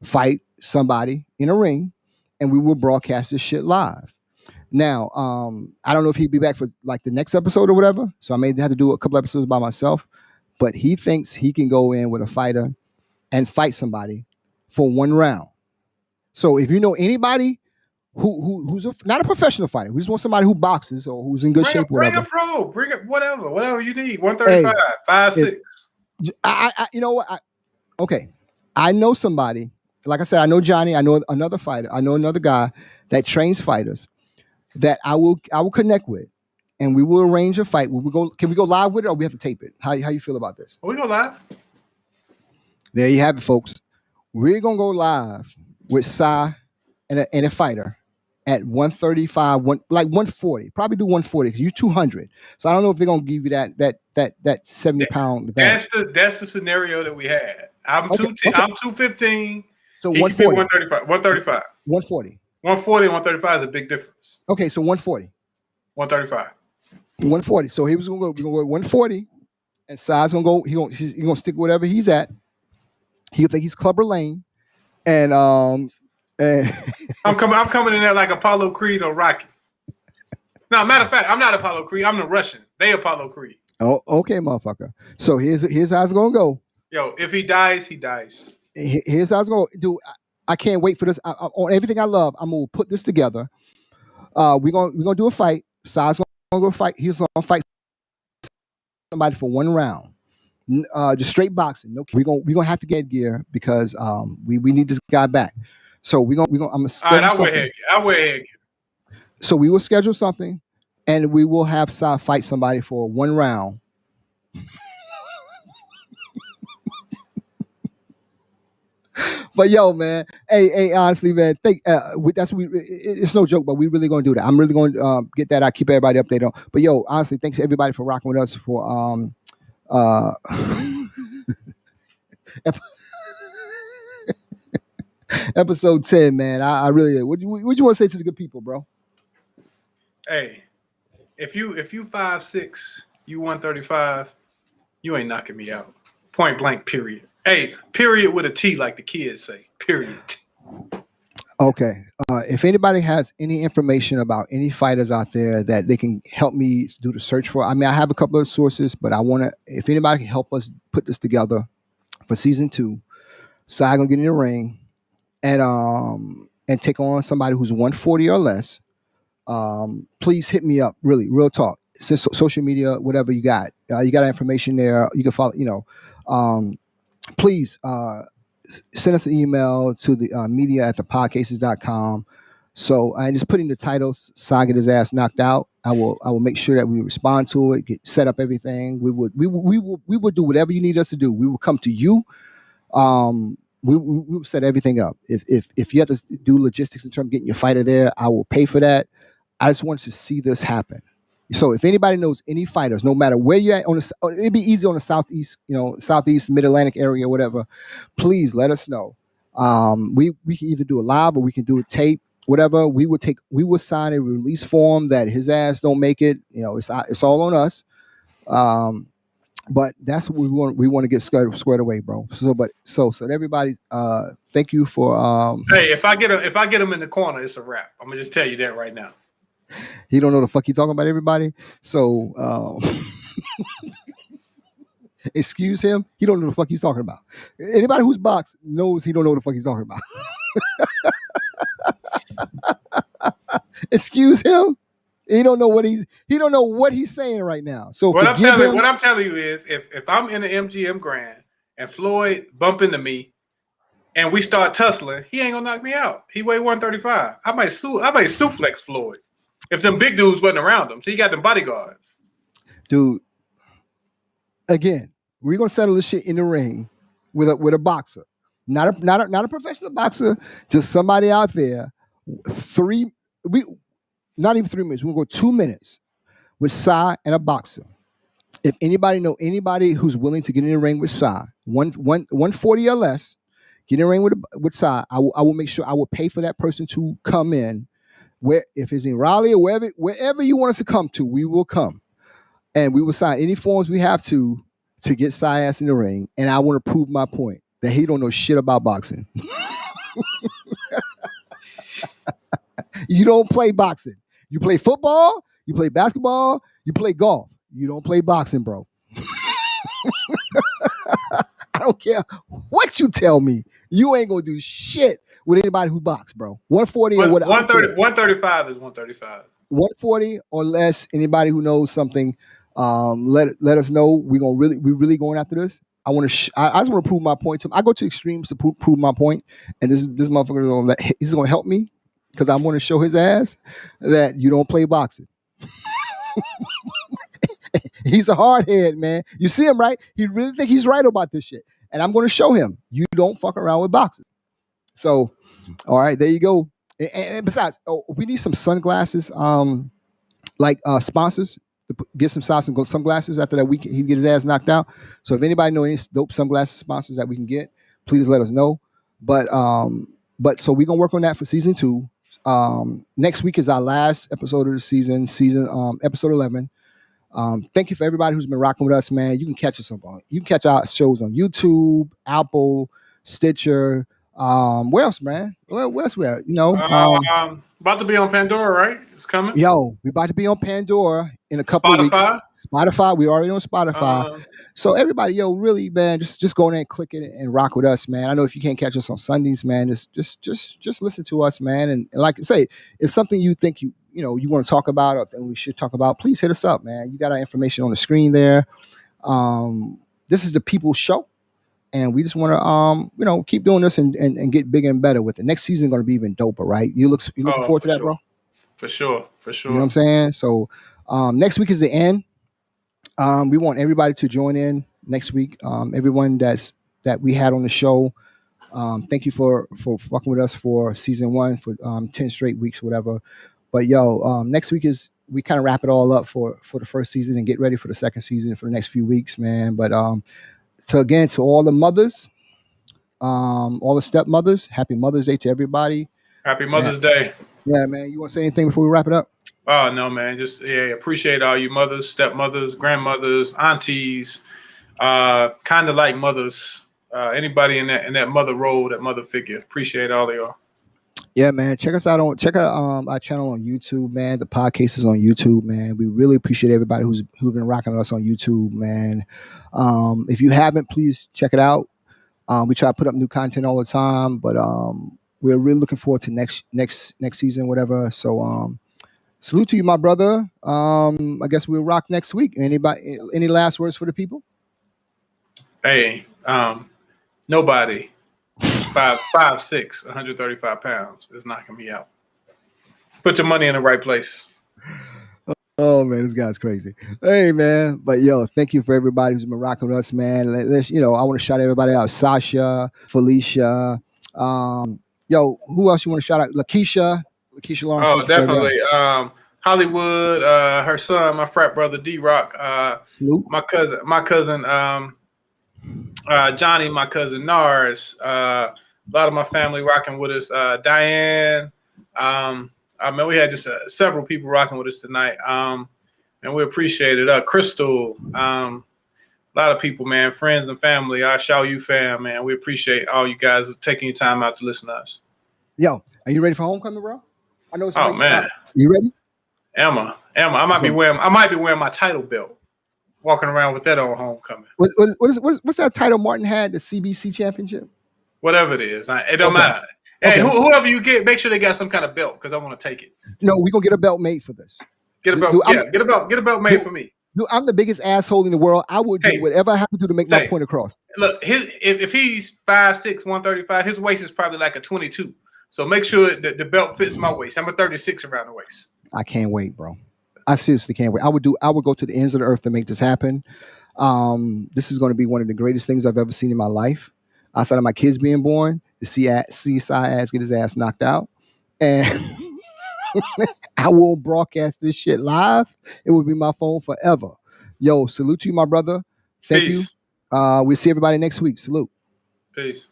fight somebody in a ring, and we will broadcast this shit live. Now, I don't know if he'd be back for like the next episode or whatever, so I may have to do a couple episodes by myself. but he thinks he can go in with a fighter and fight somebody for 1 round. So if you know anybody who's not a professional fighter, we just want somebody who boxes or who's in good shape, Bring whatever. a pro, bring it, whatever you need. 135, Hey, 5'6". You know what? Okay, I know somebody. Like I said, I know Johnny. I know another fighter. I know another guy that trains fighters that I will connect with, and we will arrange a fight. Can we go live with it, or we have to tape it? How you feel about this? We go live. There you have it, folks. We're gonna go live with Sai and a fighter at 135, like 140. Probably do 140 because you're 200. So I don't know if they're gonna give you that 70-pound advantage. That's the scenario that we had. I'm Okay, 210. okay. I'm 215. So He 140. 135. 135. 140. 140 and 135 is a big difference. Okay, so 140. 135. 140. So we're gonna go 140, and Sai's gonna go. He's gonna stick whatever he's at. He'll think he's Clubber Lane, and I'm coming in there like Apollo Creed or Rocky. No, matter of fact, I'm not Apollo Creed. I'm the Russian. They Apollo Creed. Oh, okay, motherfucker. So here's how it's gonna go. Yo, if he dies, he dies. Here's how it's gonna do. I can't wait for this. On everything I love, I'm gonna put this together. We're gonna do a fight. Sai's gonna go fight. He's gonna fight somebody for 1 round. Just straight boxing. No, we're gonna have to get gear because we need this guy back. So I'm gonna schedule something. I'll wear headgear. So we will schedule something, and we will have Sai fight somebody for 1 round. But yo, man, hey, honestly, man, it's no joke, but we really gonna do that. I'm really going to get that. I keep everybody updated on. But yo, honestly, thanks to everybody for rocking with us for episode 10, man. I really. What you want to say to the good people, bro? Hey, if you 5'6", you 135, you ain't knocking me out. Point blank. Period. Hey, period with a T, like the kids say. Period. Okay. If anybody has any information about any fighters out there that they can help me do the search for, I mean, I have a couple of sources, but I want to. If anybody can help us put this together for season 2, Sai gonna get in the ring and take on somebody who's 140 or less. Please hit me up. Really, real talk. Since social media, whatever you got information there. You can follow. Please send us an email to the media@thepodcases.com. So I just put in the title, Sai get his ass knocked out. I will make sure that we respond to it, set up everything. We will do whatever you need us to do. We will come to you. We will set everything up. If you have to do logistics in terms of getting your fighter there, I will pay for that. I just wanted to see this happen. So if anybody knows any fighters, no matter where you're at, it'd be easy on the southeast, southeast, mid-Atlantic area, whatever. Please let us know. We can either do a live or we can do a tape, whatever. We will sign a release form that his ass don't make it. It's all on us. But that's what we want to get squared away, bro. So everybody, thank you for. Hey, if I get him in the corner, it's a wrap. I'm gonna just tell you that right now. He don't know the fuck he talking about, everybody. So excuse him. He don't know the fuck he's talking about. Anybody who's boxed knows he don't know the fuck he's talking about. Excuse him. He don't know what he's saying right now. So what I'm telling you is if I'm in the MGM Grand and Floyd bump into me and we start tussling, he ain't gonna knock me out. He weigh 135. I might suplex Floyd. If them big dudes wasn't around him, so he got them bodyguards. Dude, again, we're gonna settle this shit in the ring with a boxer, not a professional boxer, just somebody out there. Not even 3 minutes. We're gonna go 2 minutes with Sai and a boxer. If anybody know anybody who's willing to get in the ring with Sai, 140 or less, get in the ring with Sai. I will make sure I will pay for that person to come in. If it's in Raleigh or wherever you want us to come to, we will come, and we will sign any forms we have to get Sai ass in the ring. And I want to prove my point that he don't know shit about boxing. You don't play boxing. You play football. You play basketball. You play golf. You don't play boxing, bro. I don't care what you tell me. You ain't gonna do shit with anybody who box, bro. 140 or what? 130, 135 is 135. 140 or less. Anybody who knows something, let us know. We really going after this. I want to. I just want to prove my point to him. I go to extremes to prove my point, and this motherfucker he's gonna help me because I want to show his ass that you don't play boxing. He's a hard head, man. You see him, right? He really think he's right about this shit, and I'm going to show him you don't fuck around with boxing. So, all right, there you go. And besides, we need some sunglasses. Like sponsors to get some sunglasses after that week he get his ass knocked out. So if anybody know any dope sunglasses sponsors that we can get, please let us know. But so we're gonna work on that for season 2. Next week is our last episode of the season episode 11. Thank you for everybody who's been rocking with us, man. You can catch us you can catch our shows on YouTube, Apple, Stitcher. Where else, man? Where else we at? You know, about to be on Pandora, right? It's coming. Yo, we about to be on Pandora in a couple of weeks. Spotify, we already on Spotify. So everybody, yo, really, man, just go in there and click it and rock with us, man. I know if you can't catch us on Sundays, man, just listen to us, man. And like I say, if something you think you want to talk about or we should talk about, please hit us up, man. You got our information on the screen there. This is the People's Show. And we just want to, keep doing this and get bigger and better with it. Next season going to be even doper, right? You looking forward to that, bro? For sure. You know what I'm saying? So next week is the end. We want everybody to join in next week. Everyone that we had on the show, thank you for fucking with us for season 1 for 10 straight weeks, whatever. But next week is we kind of wrap it all up for the first season and get ready for the second season for the next few weeks, man. But to all the mothers, all the stepmothers, happy Mother's Day to everybody. Happy Mother's Day. Yeah, man. You want to say anything before we wrap it up? Oh, no, man. Just, appreciate all you mothers, stepmothers, grandmothers, aunties, kind of like mothers, anybody in that mother role, that mother figure. Appreciate all of y'all. Yeah, man. Check out our channel on YouTube, man. The Podcases on YouTube, man. We really appreciate everybody who's been rocking us on YouTube, man. If you haven't, please check it out. We try to put up new content all the time, but we're really looking forward to next season, whatever. So salute to you, my brother. I guess we'll rock next week. Anybody? Any last words for the people? Hey, nobody. 5'6", 135 pounds is knocking me out. Put your money in the right place. Oh man, this guy's crazy. Hey man, but thank you for everybody who's been rocking with us, man. Let's I want to shout everybody out: Sasha, Felicia. Who else you want to shout out? Lakeisha Lawrence. Oh, definitely. Hollywood, her son, my frat brother D-Rock, my cousin Johnny, my cousin Nars, a lot of my family rocking with us. Diane, we had just several people rocking with us tonight, and we appreciate it. Crystal, a lot of people, man, friends and family. Our Show You fam, man, we appreciate all you guys taking your time out to listen to us. Yo, are you ready for homecoming, bro? I know it's man. You ready? Emma, I might be wearing my title belt, walking around with that on homecoming. What's that title Martin had? The CBC championship? Whatever it is, it don't matter. Hey, whoever you get, make sure they got some kind of belt because I want to take it. No, we're gonna get a belt made for this. Get a belt. Get a belt made for me. Dude, I'm the biggest asshole in the world. I would do whatever I have to do to make my point across. Look, if he's 5'6", 135, his waist is probably like a 22. So make sure that the belt fits my waist. I'm a 36 around the waist. I can't wait, bro. I seriously can't wait. I would go to the ends of the earth to make this happen. This is going to be one of the greatest things I've ever seen in my life. Outside of my kids being born, to see CSI ass get his ass knocked out. And I will broadcast this shit live. It will be my phone forever. Yo, salute to you, my brother. Thank you. We'll see everybody next week. Salute. Peace.